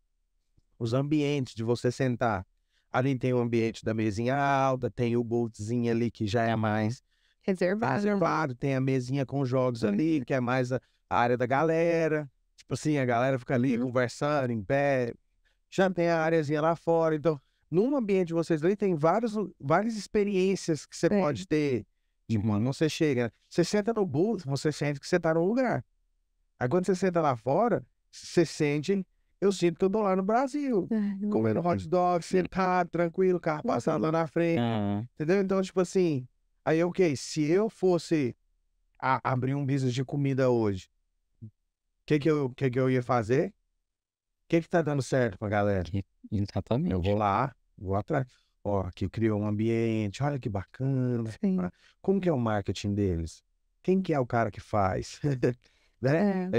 Os ambientes de você sentar. Ali tem o ambiente da mesinha alta, tem o bootzinho ali que já é mais reservado, tem a mesinha com jogos ali, que é mais a área da galera. Tipo assim, a galera fica ali conversando em pé. Já tem a áreazinha lá fora. Então, num ambiente de vocês ali, tem várias experiências que você pode ter. Tipo, mano, você chega, você senta no booth, você sente que você tá num lugar. Aí quando você senta lá fora, você sente, eu sinto que eu tô lá no Brasil, comendo hot dog, sentado, tranquilo, carro passando lá na frente, Uhum. entendeu? Então, tipo assim, aí ok, se eu fosse abrir um business de comida hoje, o que eu ia fazer? O que tá dando certo pra galera? Exatamente. Eu vou lá, vou atrás. Ó, aqui criou um ambiente, olha que bacana. Sim. Como que é o marketing deles? Quem que é o cara que faz? Né?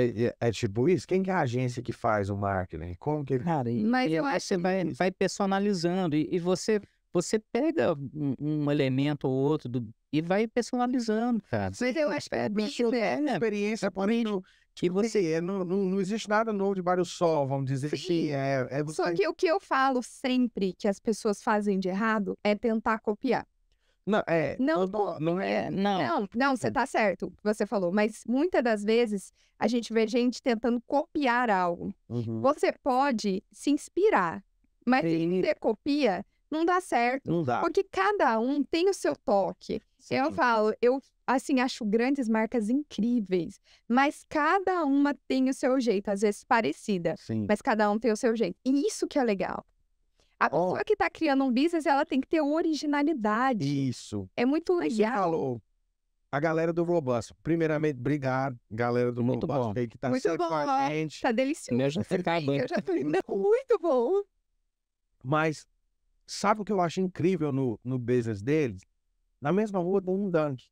É tipo isso? Quem que é a agência que faz o marketing? Como que... Cara, Mas e eu aí acho você vai personalizando e você pega um elemento ou outro e vai personalizando, cara. Mas eu acho que é bem experiência, porém, Que você... não existe nada novo de vários sol, vamos dizer assim. Só que o que eu falo sempre que as pessoas fazem de errado é tentar copiar. Não, Não é... Não. Não, você tá certo o que você falou, mas muitas das vezes a gente vê gente tentando copiar algo. Uhum. Você pode se inspirar, mas se você copia, não dá certo. Não dá. Porque cada um tem o seu toque. Eu falo, eu assim acho grandes marcas incríveis, mas cada uma tem o seu jeito, às vezes parecida, Sim. mas cada um tem o seu jeito. E isso que é legal. A pessoa que tá criando um business, ela tem que ter originalidade. Isso. É muito Você legal. falou. A galera do Robust. Primeiramente, obrigado, galera do Muito Robust bom. aí que tá Muito sempre bom. com a gente. Tá delicioso. Meu já acabando. Eu já falei, não, muito bom. Mas sabe o que eu acho incrível no business deles? Na mesma rua tem um Dunk.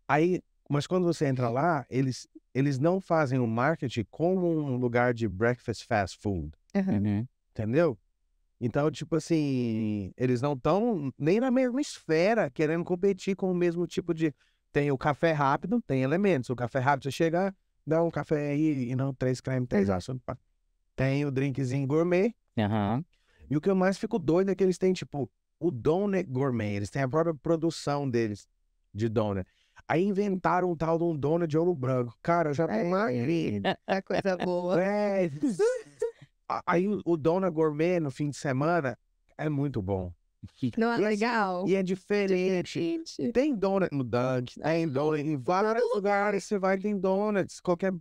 Aí, mas quando você entra lá, eles não fazem o marketing como um lugar de breakfast fast food, Uhum. entendeu? Então, tipo assim, eles não estão nem na mesma esfera querendo competir com o mesmo tipo de... Tem o café rápido, tem elementos. O café rápido, você chega, dá um café aí e não 3 creme, 3 açúcar. Tem o drinkzinho gourmet. Uhum. E o que eu mais fico doido é que eles têm, tipo, o donut gourmet. Eles têm a própria produção deles de donut. Aí inventaram um tal de um donut de ouro branco. Cara, eu já tô É coisa boa. Aí o donut gourmet no fim de semana é muito bom. Não é legal? E é diferente. Tem donut no Dunk, tem donut em vários lugares. Você vai, tem donuts, qualquer...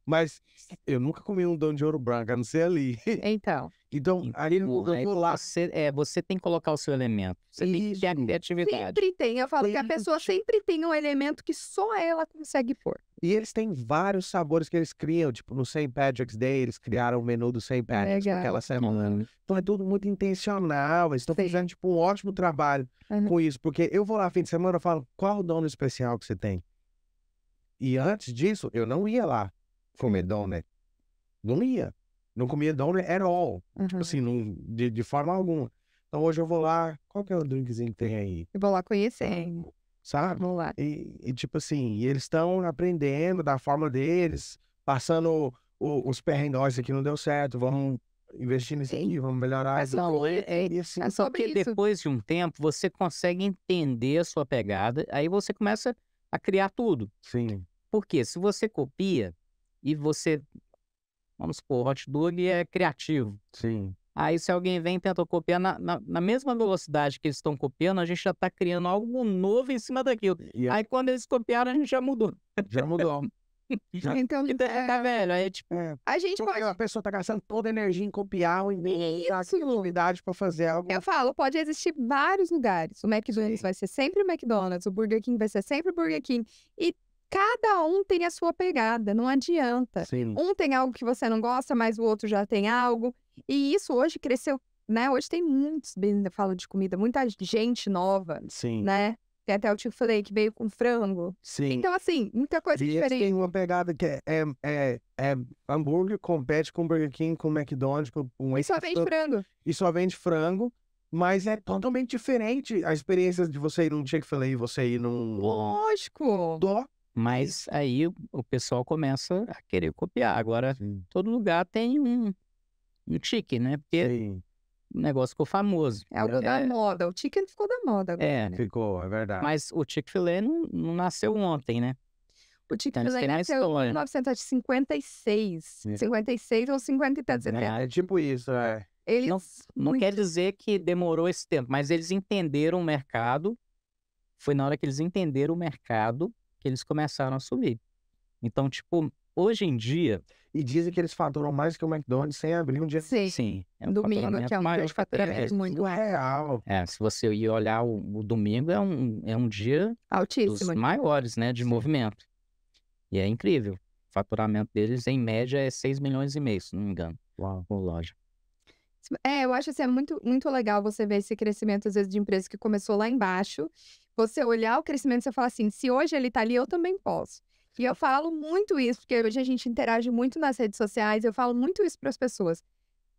Mas eu nunca comi um donut de ouro branco, a não ser ali. Então. Então, aí eu vou lá. Você tem que colocar o seu elemento. Você tem que ter a criatividade. Sempre tem. Eu falo que a pessoa sempre tem um elemento que só ela consegue pôr. E eles têm vários sabores que eles criam. Tipo, no St. Patrick's Day, eles criaram o menu do St. Patrick's Legal. naquela semana. Então é tudo muito intencional. Eles estão fazendo, tipo, um ótimo trabalho com isso. Porque eu vou lá fim de semana e falo, qual o donut especial que você tem? E antes disso, eu não ia lá comer donut. Não ia. Não comia donut at all. Tipo assim, de forma alguma. Então hoje eu vou lá, qual que é o drinkzinho que tem aí? Eu vou lá conhecer. Sabe? Vamos lá. E tipo assim, e eles estão aprendendo da forma deles, passando os perrengues que não deu certo, vamos investir nisso aqui, vamos melhorar. Não, E assim, É só sobre que isso. depois de um tempo, você consegue entender a sua pegada, aí você começa a criar tudo. sim. Porque se você copia e você, vamos supor, o hot dog é criativo. Sim. Aí se alguém vem e tenta copiar na mesma velocidade que eles estão copiando, a gente já está criando algo novo em cima daquilo. E Aí quando eles copiaram, a gente já mudou. já mudou. Então, Tá velho, aí tipo... a gente Porque pode... a pessoa tá gastando toda a energia em copiar, em inventar novidade para fazer algo. Eu falo, pode existir vários lugares. O McDonald's vai ser sempre o McDonald's, o Burger King vai ser sempre o Burger King. E cada um tem a sua pegada, não adianta. Sim. Um tem algo que você não gosta, mas o outro já tem algo. E isso hoje cresceu, né? Hoje tem muitos, eu falo de comida, muita gente nova, Sim. né? Tem até o Chick-fil-A que veio com frango. Sim. Então, assim, muita coisa E eles diferente. têm uma pegada que é hambúrguer, compete com Burger King, com McDonald's, com E só vende frango. e só vende frango, mas é totalmente diferente a experiência de você ir num Chick-fil-A e você ir num Lógico. Dó. Mas aí o pessoal começa a querer copiar. Agora, todo lugar tem um chicken, né? Porque Sim, o negócio ficou famoso. É algo da moda. O chicken ficou da moda agora. É, ficou, é verdade. mas o Chick-fil-A não nasceu ontem, né? O Então, eles Chick-fil-A têm a nasceu em história. 1956. É. 56 ou 50 e tantos. É tipo isso, Eles... Não muito- quer dizer que demorou esse tempo, mas eles entenderam o mercado. Foi na hora que eles entenderam o mercado que eles começaram a subir. Então, tipo, hoje em dia, E dizem que eles faturam mais que o McDonald's sem abrir um dia. Sim. sim, é um Domingo, faturamento que é um maior. dia de faturamento muito real. Se você ir olhar o domingo, é um dia dos altíssimo. maiores, né, de movimento. E é incrível. O faturamento deles, em média, é 6 milhões e meio, se não me engano, Uau. por loja. Eu acho assim, é muito, muito legal você ver esse crescimento, às vezes, de empresa que começou lá embaixo. Você olhar o crescimento e você falar assim, se hoje ele tá ali, eu também posso. E eu falo muito isso, porque hoje a gente interage muito nas redes sociais, eu falo muito isso para as pessoas.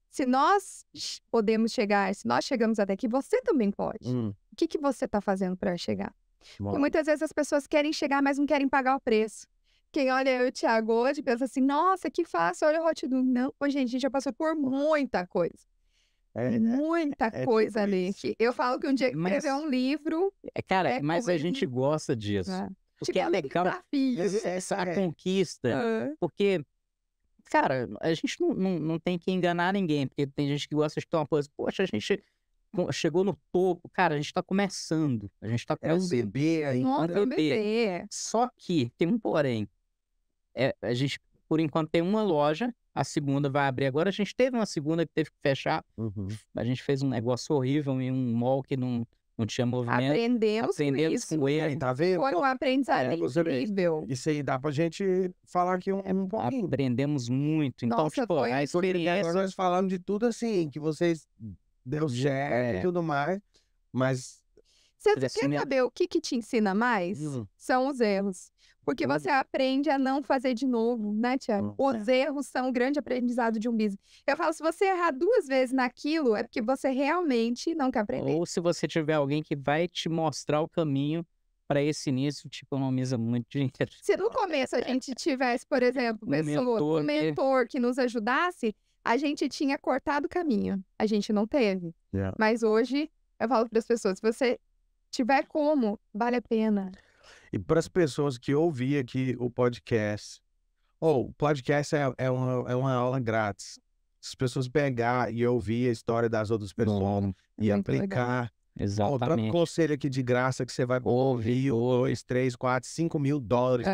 Se nós podemos chegar, se nós chegamos até aqui, você também pode. O que você tá fazendo para chegar? Porque muitas vezes as pessoas querem chegar, mas não querem pagar o preço. Quem olha eu e o Thiago hoje pensa assim, nossa, que fácil, olha o hot dog. Não, gente, a gente já passou por muita coisa. Muita coisa ali. Que eu falo que um dia Mas- escrever um livro... Cara, É mas como a gente gosta disso. né? Porque é legal essa conquista. Porque, cara, a gente não tem que enganar ninguém. Porque tem gente que gosta de ter uma coisa. Poxa, a gente chegou no topo. Cara, a gente tá começando. A gente tá É um começando. bebê aí. Nossa, um bebê. Só que tem um porém. A gente, por enquanto, tem uma loja. A segunda vai abrir agora. A gente teve uma segunda que teve que fechar. A gente fez um negócio horrível em um mall que não tinha movimento. Aprendemos com isso. com ele. Tá vendo? Foi um aprendizado você vê. incrível. Isso aí dá pra gente falar aqui um pouquinho. Aprendemos muito. Então, Nossa, tipo, foi a Agora experiência... nós falamos de tudo assim, que vocês deu certo e tudo mais, mas Você Mas quer assim, saber o que te ensina mais? São os erros. Porque você aprende a não fazer de novo, né, Thiago? Os erros são o grande aprendizado de um business. Eu falo, se você errar 2 vezes naquilo, é porque você realmente não quer aprender. Ou se você tiver alguém que vai te mostrar o caminho para esse início, te economiza muito dinheiro. Se no começo a gente tivesse, por exemplo, um mentor que nos ajudasse, a gente tinha cortado o caminho. A gente não teve. Mas hoje, eu falo para as pessoas, se você tiver como, vale a pena. E para as pessoas que ouvem aqui o podcast, o podcast é uma aula grátis. Se as pessoas pegar e ouvir a história das outras pessoas e Muito aplicar, tanto Exatamente. conselho aqui de graça que você vai ouvir, 2, 3, 4, 5 mil dólares,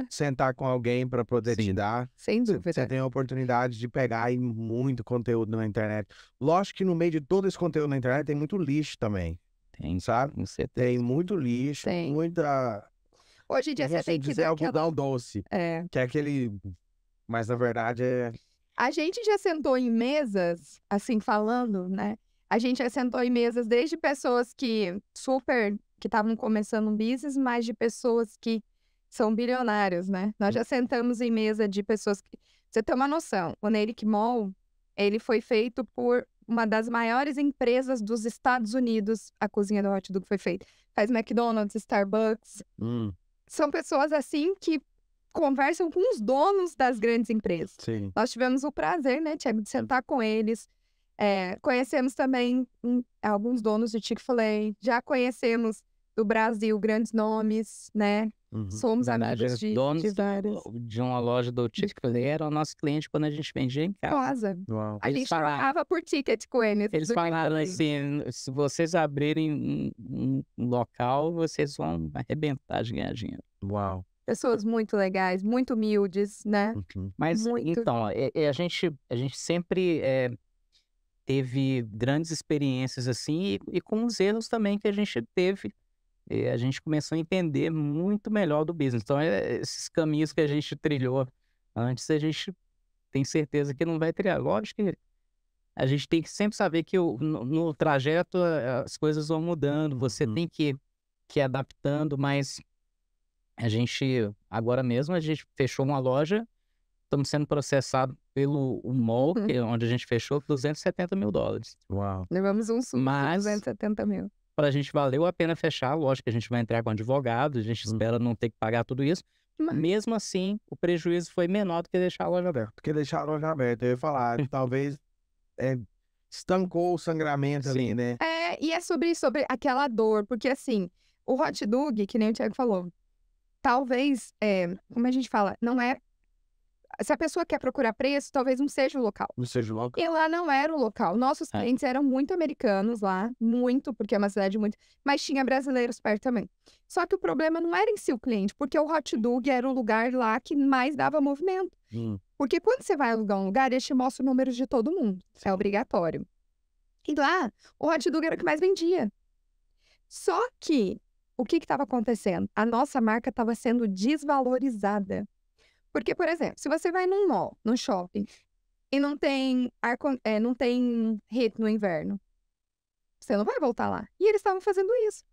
sentar com alguém para poder te dar. Sem dúvida. Você tem a oportunidade de pegar aí muito conteúdo na internet. Lógico que no meio de todo esse conteúdo na internet tem muito lixo também. Tem, sabe? com certeza. Tem muito lixo, Tem. muita... Hoje em dia você tem que dar aquela... algodão doce, que é aquele... Mas na verdade é... A gente já sentou em mesas, assim, falando, né? A gente já sentou em mesas desde pessoas que estavam começando um business, mas de pessoas que são bilionários, né? Nós já sentamos em mesa de pessoas que... Você tem uma noção, o Nerick Mall, ele foi feito por uma das maiores empresas dos Estados Unidos, a cozinha do hot dog foi feita. Faz McDonald's, Starbucks. São pessoas, assim, que conversam com os donos das grandes empresas. Sim. Nós tivemos o prazer, né, Thiago, de sentar com eles. Conhecemos também alguns donos de Chick-fil-A. Já conhecemos do Brasil grandes nomes, né? Somos amigos de vários. De uma loja do Chick-fil-A era o nosso cliente quando a gente vendia em casa. Uau. A gente pagava por ticket com eles. Eles falaram assim, se vocês abrirem um local, vocês vão arrebentar de ganhar dinheiro. Uau. Pessoas muito legais, muito humildes, né? Mas, Muito. então, a gente sempre teve grandes experiências assim e com os erros também que a gente teve E a gente começou a entender muito melhor do business. Então, esses caminhos que a gente trilhou antes, a gente tem certeza que não vai trilhar. Lógico que a gente tem que sempre saber que no trajeto as coisas vão mudando, você tem que ir adaptando, mas a gente, agora mesmo, a gente fechou uma loja, estamos sendo processados pelo mall, que é onde a gente fechou, por $270 mil. Uau. Levamos um susto, Mas 270 mil. para a gente valeu a pena fechar, lógico que a gente vai entrar com advogado, a gente espera não ter que pagar tudo isso. Mas- Mesmo assim, o prejuízo foi menor do que deixar a loja aberta. Porque deixaram a loja aberta. Eu ia falar, talvez estancou o sangramento ali, Sim. né? E é sobre aquela dor, porque assim, o hot dog, que nem o Thiago falou, talvez, como a gente fala, não é. Se a pessoa quer procurar preço, talvez não seja o local. Não seja louco. E lá não era o local. Nossos clientes eram muito americanos lá, muito, porque é uma cidade muito. Mas tinha brasileiros perto também. Só que o problema não era em si o cliente, porque o hot dog era o lugar lá que mais dava movimento. Porque quando você vai alugar um lugar, eles te mostram números de todo mundo. É obrigatório. E lá, o hot dog era o que mais vendia. Só que, o que estava acontecendo? A nossa marca estava sendo desvalorizada. Porque, por exemplo, se você vai num mall, num shopping, e não tem não tem heat no inverno, você não vai voltar lá. E eles estavam fazendo isso.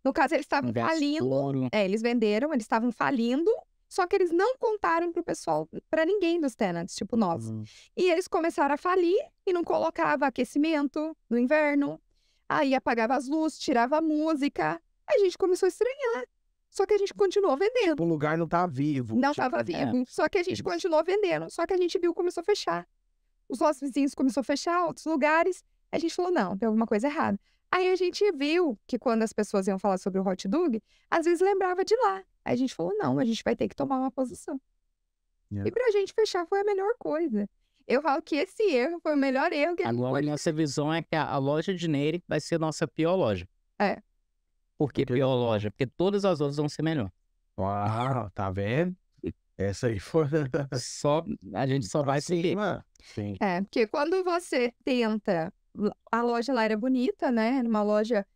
No caso, eles estavam falindo. Eles venderam, eles estavam falindo, só que eles não contaram pro pessoal, pra ninguém dos tenants, tipo nós. E eles começaram a falir e não colocava aquecimento no inverno. Aí apagava as luzes, tirava a música. A gente começou a estranhar. Só que a gente continuou vendendo. O lugar não tá vivo. Não estava vivo. Só que a gente continuou vendendo. Só que a gente viu que começou a fechar. Os nossos vizinhos começaram a fechar, outros lugares. A gente falou, não, tem alguma coisa errada. Aí a gente viu que quando as pessoas iam falar sobre o hot dog, às vezes lembrava de lá. Aí a gente falou, não, a gente vai ter que tomar uma posição. E pra gente fechar foi a melhor coisa. Eu falo que esse erro foi o melhor erro que a gente Agora, pode a nossa visão é que a loja de Nery vai ser a nossa pior loja. Por que pior loja? Porque todas as outras vão ser melhor. Uau, tá vendo? Essa aí foi. A gente só vai seguir. Sim. Porque quando você tenta. A loja lá era bonita, né? Era uma loja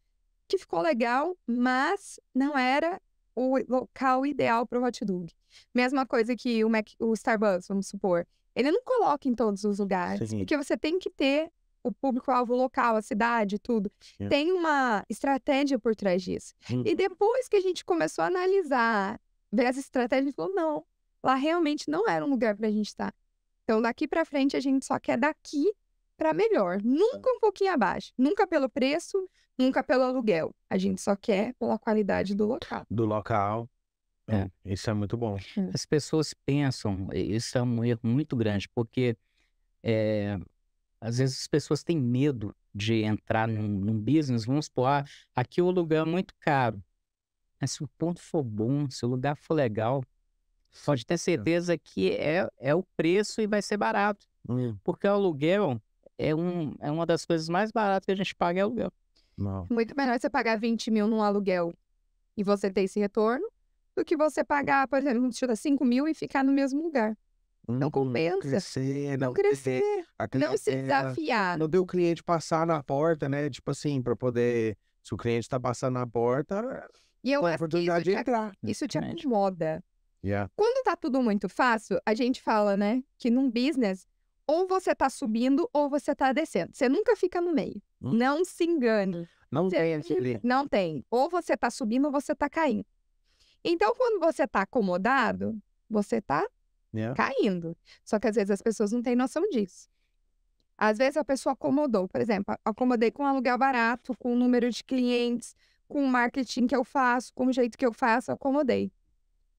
que ficou legal, mas não era o local ideal para o hot dog. Mesma coisa que o Starbucks, vamos supor. Ele não coloca em todos os lugares, porque você tem que ter o público-alvo local, a cidade, tudo. Tem uma estratégia por trás disso. E depois que a gente começou a analisar, ver as estratégias, a gente falou, não, lá realmente não era um lugar pra gente estar. Então, daqui pra frente, a gente só quer daqui pra melhor. Nunca um pouquinho abaixo. Nunca pelo preço, nunca pelo aluguel. A gente só quer pela qualidade do local. Do local. Isso é muito bom. As pessoas pensam, isso é um erro muito grande, porque às vezes as pessoas têm medo de entrar num business, vamos supor, aqui o lugar é muito caro. Mas se o ponto for bom, se o lugar for legal, pode ter certeza que é o preço e vai ser barato. Porque o aluguel é uma das coisas mais baratas que a gente paga, é aluguel. Não. Muito melhor você pagar 20 mil num aluguel e você ter esse retorno, do que você pagar, por exemplo, 5 mil e ficar no mesmo lugar. Não compensa. Crescer, Não crescer. Não se desafiar. Não deu o cliente passar na porta, né? Tipo assim, pra poder. Se o cliente tá passando na porta, E eu tem a acho que oportunidade de entrar. isso te acomoda. Yeah. Quando tá tudo muito fácil, a gente fala, né, que num business, ou você tá subindo ou você tá descendo. Você nunca fica no meio. Não se engane. Não tem aquele. Não tem. Ou você tá subindo ou você tá caindo. Então, quando você tá acomodado, você tá caindo. Só que às vezes as pessoas não têm noção disso. Às vezes a pessoa acomodou. Por exemplo, acomodei com um aluguel barato, com o número de clientes, com o marketing que eu faço, com o jeito que eu faço, acomodei.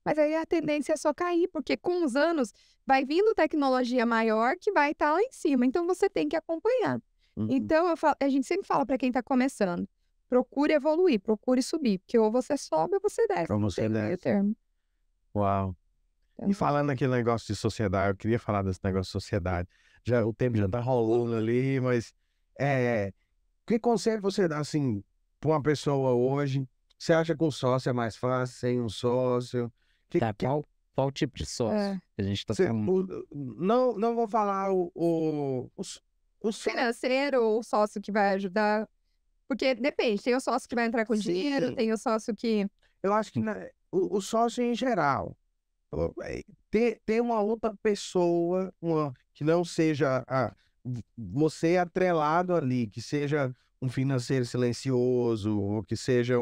Mas aí a tendência é só cair, porque com os anos vai vindo tecnologia maior que vai estar lá em cima. Então você tem que acompanhar. Então a gente sempre fala para quem está começando, procure evoluir, procure subir, porque ou você sobe ou você desce. Ou você Tem meio desce. termo. Uau. Então, E falando aquele negócio de sociedade, eu queria falar desse negócio de sociedade. O tempo já tá rolando ali, mas que conselho você dá assim para uma pessoa hoje? Você acha que um sócio é mais fácil sem um sócio? Qual tipo de sócio que a gente tá falando? Não vou falar o financeiro ou sócio que vai ajudar. Porque depende, tem o sócio que vai entrar com dinheiro, Sim. tem o sócio que... Eu acho que o sócio em geral, ter uma outra pessoa que não seja você atrelado ali, que seja um financeiro silencioso, ou que seja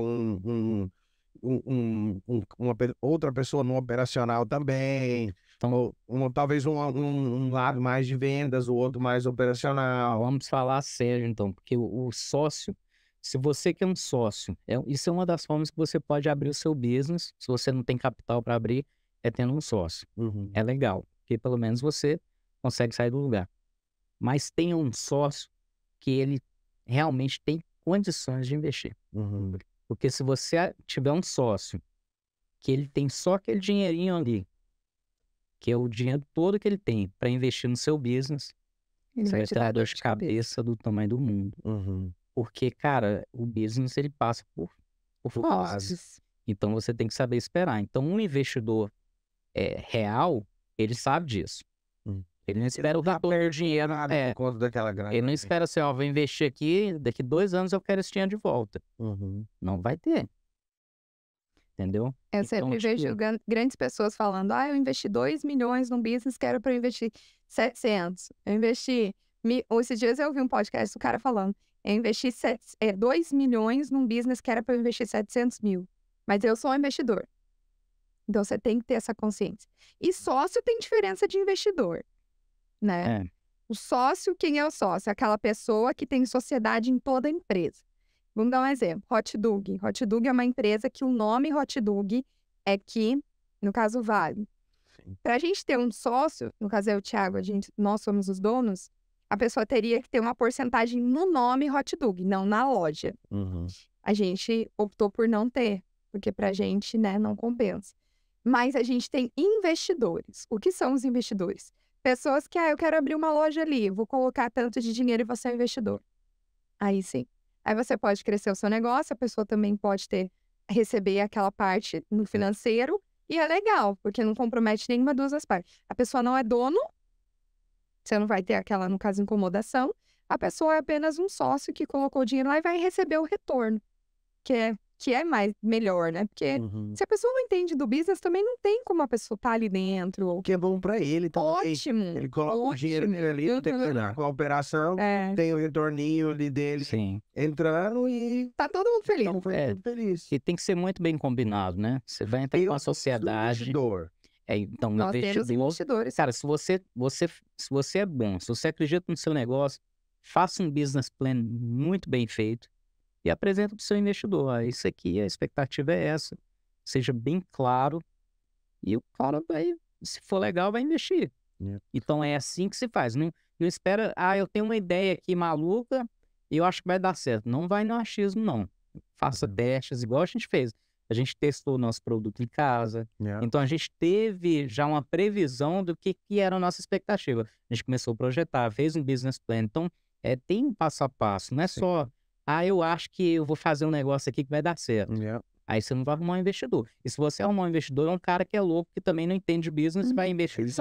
outra pessoa no operacional também, Então, ou talvez um lado mais de vendas, o outro mais operacional. vamos falar sério, então, porque o sócio, se você quer um sócio, isso é uma das formas que você pode abrir o seu business, se você não tem capital para abrir, é tendo um sócio. É legal, porque pelo menos você consegue sair do lugar. Mas tenha um sócio que ele realmente tem condições de investir. Porque se você tiver um sócio que ele tem só aquele dinheirinho ali, que é o dinheiro todo que ele tem para investir no seu business, Ele você vai vai te ter dar a dor de cabeça do tamanho do mundo. Porque, cara, o business ele passa por fases. Então você tem que saber esperar. Então um investidor real, ele sabe disso. Ele não espera o retorno do dinheiro. Por conta daquela grana. Ele não espera assim, ó, vou investir aqui, daqui 2 anos eu quero esse dinheiro de volta. Não vai ter. Entendeu? Eu sempre vejo grandes pessoas falando, eu investi 2 milhões num business, quero para investir 700. Eu investi... Esses dias eu ouvi um podcast do cara falando, eu investi 2 milhões num business que era para eu investir 700 mil. Mas eu sou um investidor. Então você tem que ter essa consciência. E sócio tem diferença de investidor, né? O sócio, quem é o sócio? Aquela pessoa que tem sociedade em toda a empresa. Vamos dar um exemplo. Hot Dog. Hot Dog é uma empresa que o nome Hot Dog é que, no caso, vale. Para a gente ter um sócio, no caso é o Thiago, nós somos os donos, a pessoa teria que ter uma porcentagem no nome Hot Dog, não na loja. A gente optou por não ter, porque para a gente, né, não compensa. Mas a gente tem investidores. O que são os investidores? Pessoas que, eu quero abrir uma loja ali, vou colocar tanto de dinheiro e você é um investidor. Aí sim. Aí você pode crescer o seu negócio, a pessoa também pode receber aquela parte no financeiro, e é legal, porque não compromete nenhuma das partes. A pessoa não é dono, você não vai ter aquela, no caso, incomodação. A pessoa é apenas um sócio que colocou o dinheiro lá e vai receber o retorno, que é melhor, né? Porque se a pessoa não entende do business, também não tem como a pessoa estar ali dentro. O que é bom pra ele também. Ótimo. Ele coloca o dinheiro dele ali, não tem que olhar. Com a operação, tem o retorninho ali dele entrando e tá todo mundo feliz. Feliz. E tem que ser muito bem combinado, né? Você vai entrar com a sociedade. Investidor. Então, nós temos investidores. Cara, se você é bom, se você acredita no seu negócio, faça um business plan muito bem feito e apresenta para o seu investidor. Isso aqui, a expectativa é essa. Seja bem claro e o cara vai, se for legal, vai investir. Então é assim que se faz. Não espera, eu tenho uma ideia aqui maluca e eu acho que vai dar certo. Não vai no achismo, não. Faça testes, igual a gente fez. A gente testou o nosso produto em casa. Então a gente teve já uma previsão do que era a nossa expectativa. A gente começou a projetar, fez um business plan. Então tem um passo a passo. Não é só, eu acho que eu vou fazer um negócio aqui que vai dar certo. Aí você não vai arrumar um investidor. E se você arrumar um investidor, é um cara que é louco, que também não entende de business, vai investir. Ele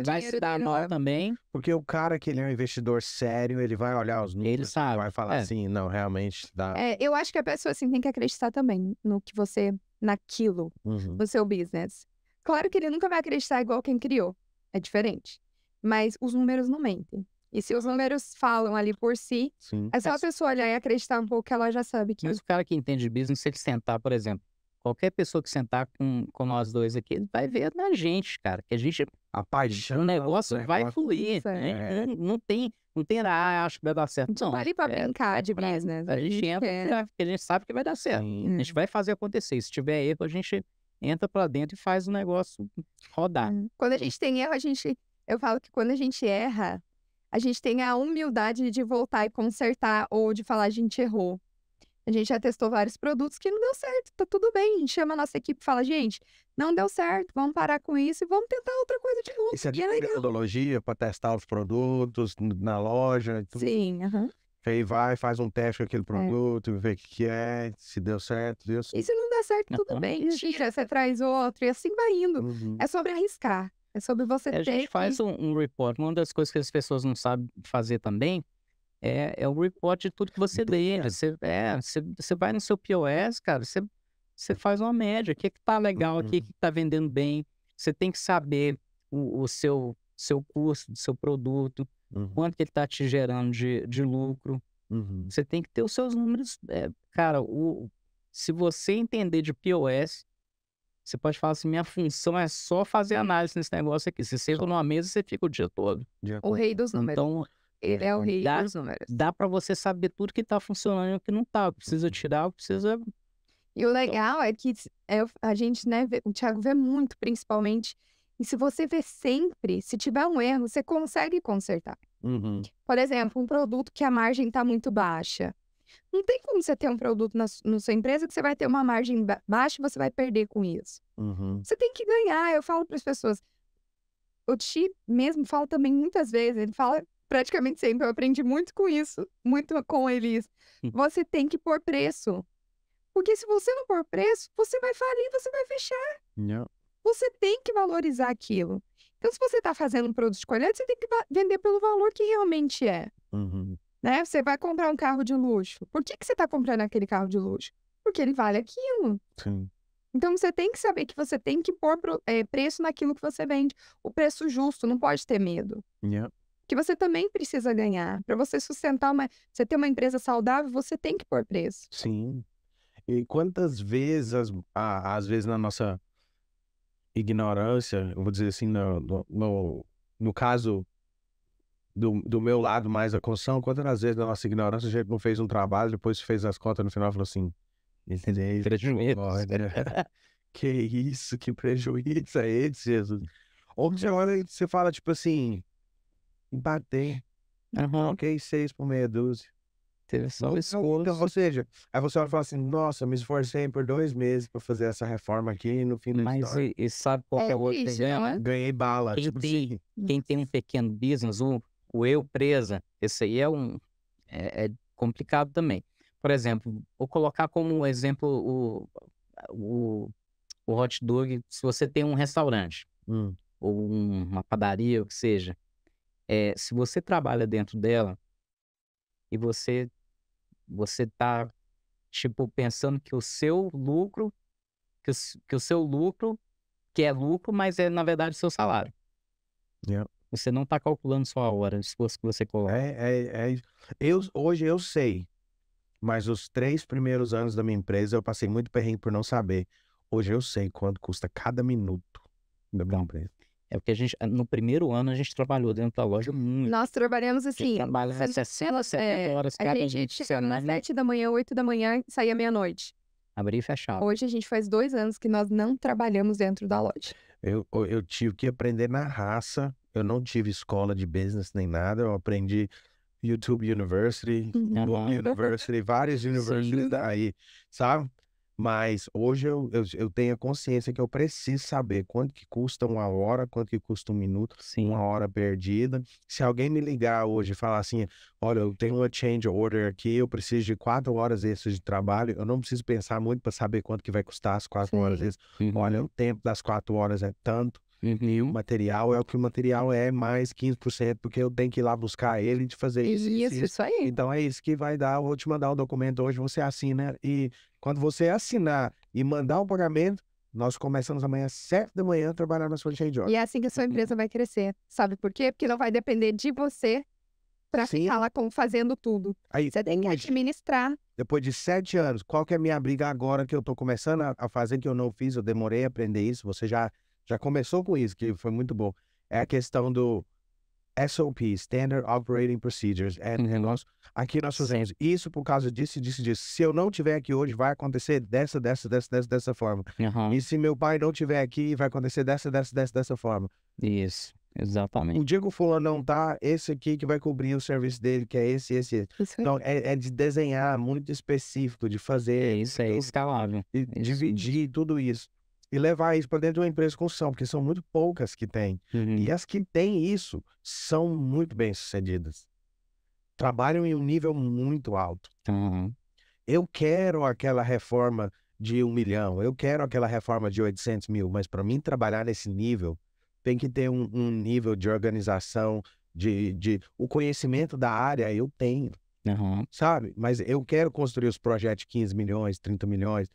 vai se dar mal também. Porque o cara que ele é um investidor sério, ele vai olhar os números, ele sabe. Vai falar assim, não, realmente dá. Eu acho que a pessoa assim, tem que acreditar também naquilo, no seu business. Claro que ele nunca vai acreditar igual quem criou. É diferente. Mas os números não mentem. E se os números falam ali por si, é só a pessoa olhar e acreditar um pouco que ela já sabe que... Mas o cara que entende de business, se ele sentar, por exemplo, qualquer pessoa que sentar com nós dois aqui, ele vai ver na gente, cara, que a gente... A paixão. O negócio vai fluir. Não tem, acho que vai dar certo. Não, vai ali pra brincar de business. A gente entra porque a gente sabe que vai dar certo. A gente vai fazer acontecer. Se tiver erro, a gente entra pra dentro e faz o negócio rodar. Quando a gente tem erro, eu falo que quando a gente erra, a gente tem a humildade de voltar e consertar ou de falar a gente errou. A gente já testou vários produtos que não deu certo, tá tudo bem. A gente chama a nossa equipe e fala, gente, não deu certo, vamos parar com isso e vamos tentar outra coisa de novo. Isso é metodologia para testar os produtos na loja? Tudo. Sim, Aí faz um teste com aquele produto, vê o que é, se deu certo, deu certo. E se não der certo, tudo bem, tira, você traz outro e assim vai indo. É sobre arriscar. É sobre você ter. A gente faz um report. Uma das coisas que as pessoas não sabem fazer também é o report de tudo que você lê. Você vai no seu POS, cara, você faz uma média. O que tá legal aqui, o que tá vendendo bem. Você tem que saber o seu custo do seu produto, quanto que ele tá te gerando de lucro. Você tem que ter os seus números. Cara, se você entender de POS, você pode falar assim, minha função é só fazer análise nesse negócio aqui. Você senta numa mesa, você fica o dia todo. O rei dos números. Então, Ele é o rei dos números. dá para você saber tudo que tá funcionando e o que não tá. Precisa tirar, precisa... E o legal é que a gente, né, o Thiago vê muito, principalmente. E se você vê sempre, se tiver um erro, você consegue consertar. Por exemplo, um produto que a margem está muito baixa. Não tem como você ter um produto na sua empresa que você vai ter uma margem baixa e você vai perder com isso. Você tem que ganhar. Eu falo para as pessoas. O Ti mesmo fala também muitas vezes. Ele fala praticamente sempre. Eu aprendi muito com isso. Muito com eles. Você tem que pôr preço. Porque se você não pôr preço, você vai falir, você vai fechar. Você tem que valorizar aquilo. Então, se você está fazendo um produto de qualidade, você tem que vender pelo valor que realmente é. Né? Você vai comprar um carro de luxo. Por que você está comprando aquele carro de luxo? Porque ele vale aquilo. Sim. Então, você tem que saber que você tem que pôr preço naquilo que você vende. O preço justo, não pode ter medo. Que você também precisa ganhar. Para você sustentar você ter uma empresa saudável, você tem que pôr preço. Sim. E quantas vezes, às vezes na nossa ignorância, eu vou dizer assim, no caso do meu lado mais da construção, quantas vezes na nossa ignorância a gente não fez um trabalho, depois fez as contas no final e falou assim, que isso, que prejuízo é esse, Jesus? Ou de hora você fala, tipo assim, empatei, ok, 6 por meia dúzia. Teve só o Então, ou seja, aí você olha e fala assim, nossa, me esforcei por 2 meses para fazer essa reforma aqui e no fim da Mas história e sabe qual que é o outro isso, problema? não é? ganhei bala. Tipo assim. Quem tem um pequeno business, o eu presa, esse aí é complicado também. Por exemplo, vou colocar como exemplo o hot dog, se você tem um restaurante ou uma padaria, o que seja, se você trabalha dentro dela e você tá, tipo, pensando que o seu lucro, que o seu lucro, que é lucro, mas é, na verdade, o seu salário. Você não tá calculando só a hora, o esforço que você coloca. Hoje eu sei, mas os 3 primeiros anos da minha empresa eu passei muito perrengue por não saber. Hoje eu sei quanto custa cada minuto da minha empresa. É porque no primeiro ano, a gente trabalhou dentro da loja muito. Nós trabalhamos assim. Trabalha 60, 70 horas cada A gente chegava às 7 da manhã, 8 da manhã, saía meia-noite. Abrir e fechar. Hoje a gente faz 2 anos que nós não trabalhamos dentro da loja. Eu tive que aprender na raça. Eu não tive escola de business nem nada. Eu aprendi YouTube University, Google University, várias universities daí, sabe? Mas hoje eu tenho a consciência que eu preciso saber quanto que custa uma hora, quanto que custa um minuto, uma hora perdida. Se alguém me ligar hoje e falar assim, olha, eu tenho uma change order aqui, eu preciso de 4 horas extras de trabalho, eu não preciso pensar muito para saber quanto que vai custar as 4 horas extras. Olha, o tempo das 4 horas é tanto. E o material é o que o material é mais 15%, porque eu tenho que ir lá buscar ele e fazer isso. Isso aí. Então é isso que vai dar. Eu vou te mandar o documento hoje, você assina. E quando você assinar e mandar o pagamento, nós começamos amanhã às 7 da manhã a trabalhar na sua change order. E é assim que a sua empresa vai crescer. Sabe por quê? Porque não vai depender de você para ficar lá fazendo tudo. Aí, você tem que administrar. Depois de 7 anos, qual que é a minha briga agora que eu tô começando a fazer, que eu não fiz, eu demorei a aprender isso, você já começou com isso, que foi muito bom. É a questão do SOP, Standard Operating Procedures. Aqui nós fazemos isso por causa disso. Se eu não tiver aqui hoje, vai acontecer dessa forma. E se meu pai não tiver aqui, vai acontecer dessa forma. Isso, exatamente. O dia que o fulano não tá, esse aqui que vai cobrir o serviço dele, que é esse. Então, é de desenhar muito específico, de fazer. Isso é escalável. E dividir tudo isso. E levar isso para dentro de uma empresa de construção, porque são muito poucas que têm. E as que têm isso são muito bem sucedidas. Trabalham em um nível muito alto. Eu quero aquela reforma de 1 milhão, eu quero aquela reforma de 800 mil, mas para mim trabalhar nesse nível, tem que ter um nível de organização, O conhecimento da área eu tenho, sabe? Mas eu quero construir os projetos de 15 milhões, 30 milhões,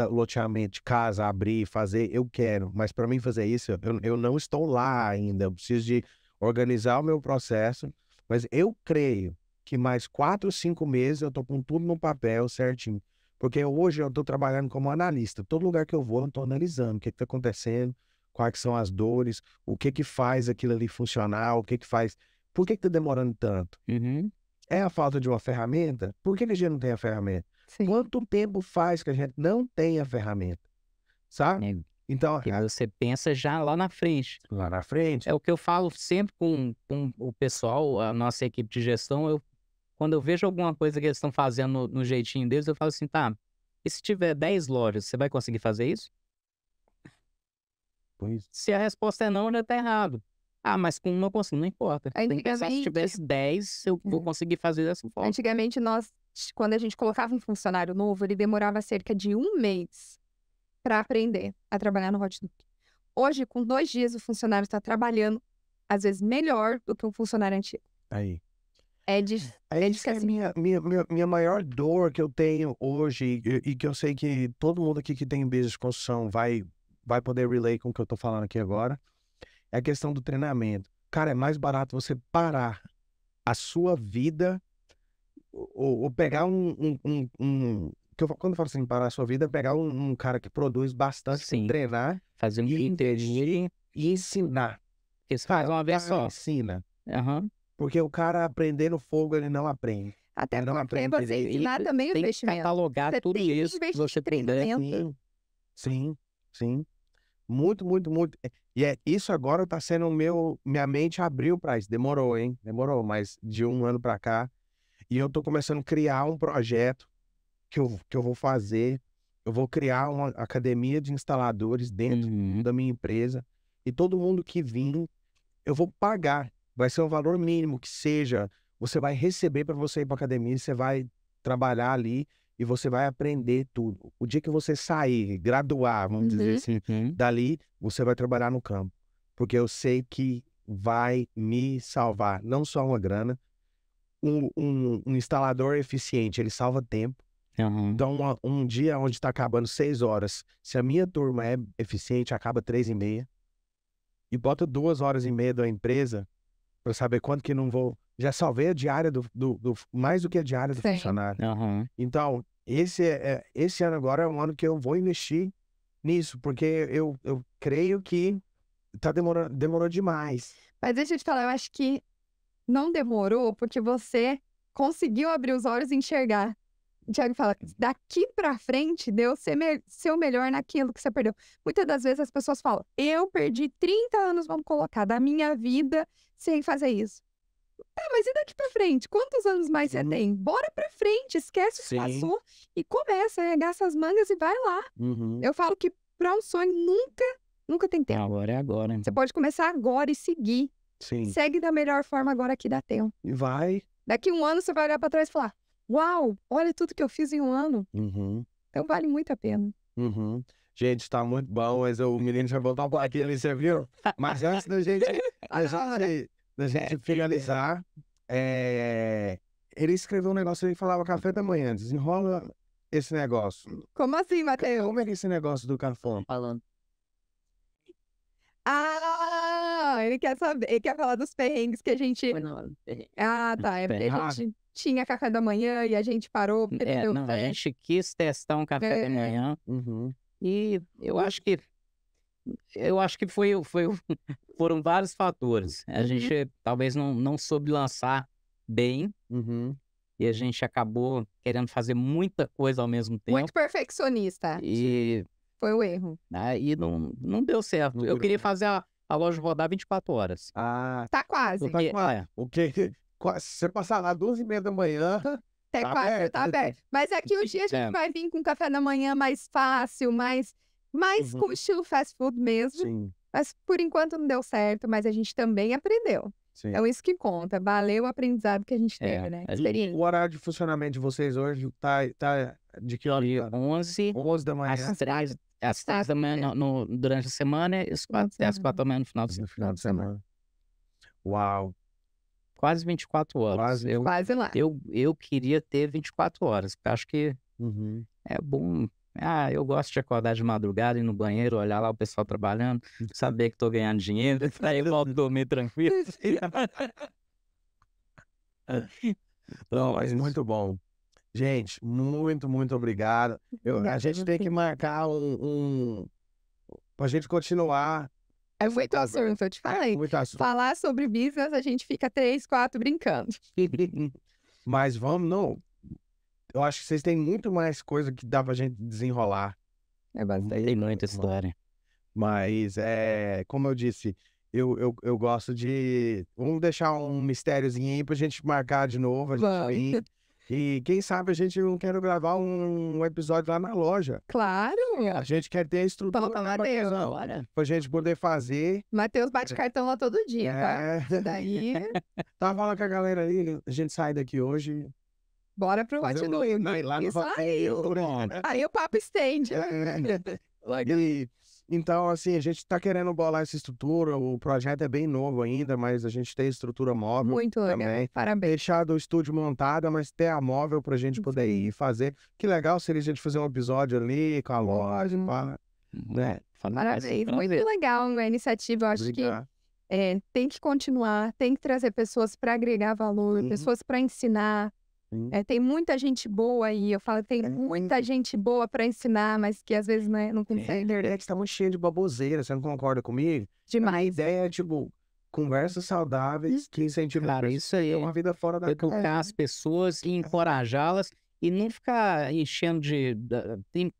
loteamento de casa, abrir, fazer, eu quero. Mas para mim fazer isso, eu não estou lá ainda. Eu preciso de organizar o meu processo. Mas eu creio que mais 4 ou 5 meses eu estou com tudo no papel certinho. Porque hoje eu estou trabalhando como analista. Todo lugar que eu vou, eu estou analisando o que está acontecendo, quais são as dores, o que faz aquilo ali funcionar, o que faz... Por que está demorando tanto? É a falta de uma ferramenta? Por que a gente não tem a ferramenta? Sim. Quanto tempo faz que a gente não tem a ferramenta? Sabe? Então, porque você pensa já lá na frente. lá na frente. É o que eu falo sempre com o pessoal, a nossa equipe de gestão. Quando eu vejo alguma coisa que eles estão fazendo no jeitinho deles, eu falo assim, tá, e se tiver 10 lojas, você vai conseguir fazer isso? Pois. Se a resposta é não, já tá errado. Ah, mas com uma eu consigo, não importa. Tem que pensar, se Antigamente- tivesse 10, eu vou conseguir fazer dessa forma. Antigamente, quando a gente colocava um funcionário novo, ele demorava cerca de 1 mês para aprender a trabalhar no Hotdog. Hoje, com 2 dias, o funcionário está trabalhando, às vezes, melhor do que um funcionário antigo. Aí. É de Isso que é minha maior dor que eu tenho hoje e que eu sei que todo mundo aqui que tem business de construção vai poder relay com o que eu tô falando aqui agora, é a questão do treinamento. Cara, é mais barato você parar a sua vida ou pegar quando eu falo assim, parar a sua vida, é pegar um cara que produz bastante, Sim. treinar Fazer um interagir e ensinar. que você faz uma vez só. Ensina. Aham. Porque o cara aprender no fogo, ele não aprende. Até Não porque aprende você direito. ensinar também é Tem que investimento. catalogar Você tudo tem que isso que investir você em puder. treinamento. Sim. Muito, muito, muito. E isso agora tá sendo minha mente abriu para isso. Demorou, hein? Demorou, mas de 1 ano para cá. E eu tô começando a criar um projeto que eu vou fazer. Eu vou criar uma academia de instaladores dentro da minha empresa. E todo mundo que vir, eu vou pagar. Vai ser um valor mínimo que seja. Você vai receber para você ir para academia, você vai trabalhar ali e você vai aprender tudo. O dia que você sair, graduar, vamos dizer assim, dali, você vai trabalhar no campo. Porque eu sei que vai me salvar, não só uma grana. Um instalador eficiente, ele salva tempo. Então, um dia onde está acabando 6 horas, se a minha turma é eficiente, acaba 3h30. E bota 2h30 da empresa para saber quanto que não vou... Já salvei a diária mais do que a diária do Sim. funcionário. Então, esse ano agora é um ano que eu vou investir nisso, porque eu creio que demorou demais. Mas deixa eu te falar, eu acho que não demorou porque você conseguiu abrir os olhos e enxergar. O Thiago fala, daqui pra frente, Deus ser o melhor naquilo que você perdeu. Muitas das vezes as pessoas falam, eu perdi 30 anos, vamos colocar, da minha vida sem fazer isso. Tá, mas e daqui pra frente? Quantos anos mais você tem? Bora pra frente, esquece o que Sim. passou e começa, arregaça as mangas e vai lá. Eu falo que pra um sonho nunca tem tempo. Agora é agora. Você pode começar agora e seguir. Sim. Segue da melhor forma agora que dá tempo. E vai. Daqui 1 ano você vai olhar pra trás e falar, uau, olha tudo que eu fiz em 1 ano. Então vale muito a pena. Gente, tá muito bom, mas o menino já voltou pra aqui ali, você viu? Mas antes da gente finalizar, ele escreveu um negócio aí que falava café da manhã. Desenrola esse negócio. Como assim, Matheus? Como é que é esse negócio do café? Falando. Ah, ele quer saber, ele quer falar dos perrengues que a gente... Ah, tá, é porque a gente tinha café da manhã e a gente parou. Porque Não, a gente quis testar um café da manhã e eu acho que foram vários fatores. A gente talvez não soube lançar bem e a gente acabou querendo fazer muita coisa ao mesmo tempo. Muito perfeccionista. E foi o erro. Aí não deu certo. Eu queria fazer a loja rodar 24 horas. Ah, tá quase. O quê? Se você passar lá 2h30 da manhã... Tá quase, tá aberto. Mas aqui hoje a gente vai vir com café da manhã mais fácil, mais com estilo fast food mesmo. Sim. Mas por enquanto não deu certo, mas a gente também aprendeu. Sim. Então isso que conta. Valeu o aprendizado que a gente teve, né? O horário de funcionamento de vocês hoje tá de que hora? 11 da manhã. Às 3 da manhã durante a semana e às 4 da manhã no final de semana. Uau. quase 24 horas. Quase lá. Eu queria ter 24 horas, porque acho que é bom. Eu gosto de acordar de madrugada, ir no banheiro, olhar lá o pessoal trabalhando, saber que tô ganhando dinheiro, aí eu volto dormir tranquilo. Não, mas muito bom. Gente, muito obrigado. A gente tem que marcar pra gente continuar. É muito assunto, eu te falei. Muito assunto. Falar sobre business, a gente fica 3, 4 brincando. Mas não. Eu acho que vocês têm muito mais coisa que dá pra gente desenrolar. É bastante. Tem muita história. Mas, como eu disse, eu gosto de... Vamos deixar um mistériozinho aí pra gente marcar de novo. E quem sabe a gente não quer gravar um episódio lá na loja. Claro! A gente quer ter a estrutura Fala pra Matheus. pra gente poder fazer. Matheus bate cartão lá todo dia, tá? Isso daí, Tava falando com a galera aí, a gente sai daqui hoje. bora pro Hot do Isso aí. Aí o papo estende. Então, assim, a gente tá querendo bolar essa estrutura. O projeto é bem novo ainda, mas a gente tem estrutura móvel. Muito legal. Também. Parabéns. Deixar do estúdio montada, mas ter a móvel pra gente poder ir fazer. Que legal seria a gente fazer um episódio ali com a loja, né? Parabéns. Muito legal a iniciativa. Eu acho que tem que continuar, tem que trazer pessoas para agregar valor, pessoas para ensinar. Tem muita gente boa aí, eu falo, tem muita gente boa para ensinar, mas que às vezes não consegue. A internet tá muito cheia de baboseira, você não concorda comigo? Demais. A ideia é, tipo, conversas saudáveis que incentivam Cara, isso aí uma vida fora da casa. Educar as pessoas e encorajá-las e nem ficar enchendo de...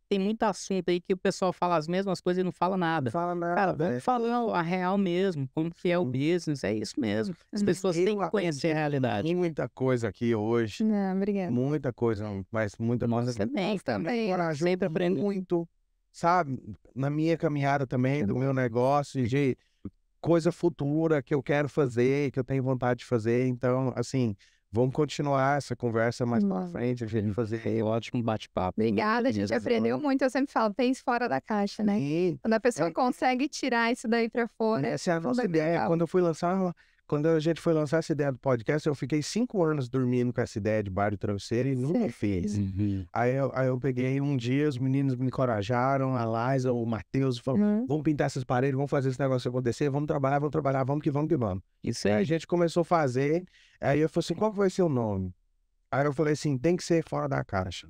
Tem muito assunto aí que o pessoal fala as mesmas coisas e não fala nada. Fala nada. Cara, vamos falar a real mesmo, como que é o business, é isso mesmo. As pessoas têm que conhecer a realidade. Tem muita coisa aqui hoje. Não, obrigada. Muita coisa, mas muita Nós também. Sempre aprendo muito, sabe? Na minha caminhada também, do meu negócio, de coisa futura que eu quero fazer, que eu tenho vontade de fazer. Então, assim, vamos continuar essa conversa mais pra frente, a gente fazer Ótimo bate-papo. Obrigada, a gente aprendeu muito. Eu sempre falo, pense fora da caixa, né? Quando a pessoa consegue tirar isso daí pra fora. Essa é a nossa ideia. Quando a gente foi lançar essa ideia do podcast, eu fiquei 5 anos dormindo com essa ideia de bar de travesseiro e nunca fiz. Aí eu peguei um dia, os meninos me encorajaram, a Liza, o Matheus, falaram, vamos pintar essas paredes, vamos fazer esse negócio acontecer, vamos trabalhar, vamos que vamos. Isso Aí aí. a gente começou a fazer, aí eu falei assim, qual vai ser o nome? Aí eu falei assim, tem que ser fora da caixa.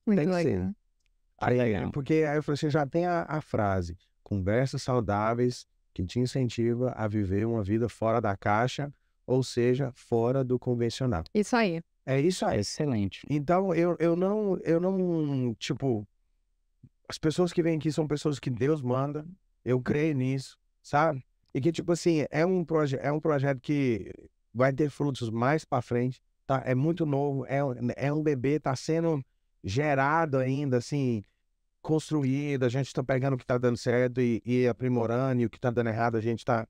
Muito Tem que legal. ser. Porque aí eu falei assim, já tem a frase, conversas saudáveis que te incentiva a viver uma vida fora da caixa, ou seja, fora do convencional. Isso aí. É isso aí. Excelente. Então, eu não, tipo, as pessoas que vêm aqui são pessoas que Deus manda, eu creio nisso, sabe? E que, tipo assim, é um projeto que vai ter frutos mais pra frente, tá? É muito novo, é um bebê, tá sendo gerado ainda, assim, construído, a gente tá pegando o que tá dando certo e aprimorando, e o que tá dando errado a gente tá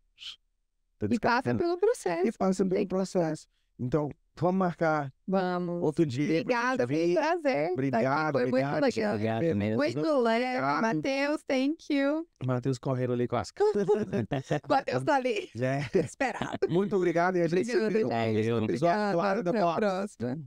E passa pelo processo. E passa pelo processo. Então, vamos marcar Vamos. outro dia. Obrigada, foi um prazer. Obrigado, Foi muito obrigado. legal. Obrigado mesmo. Muito legal. Matheus, thank you. Matheus correndo ali com as Matheus tá ali. É. Esperado. Muito obrigado e a gente se vê. Obrigada. Claro, da Até a próxima.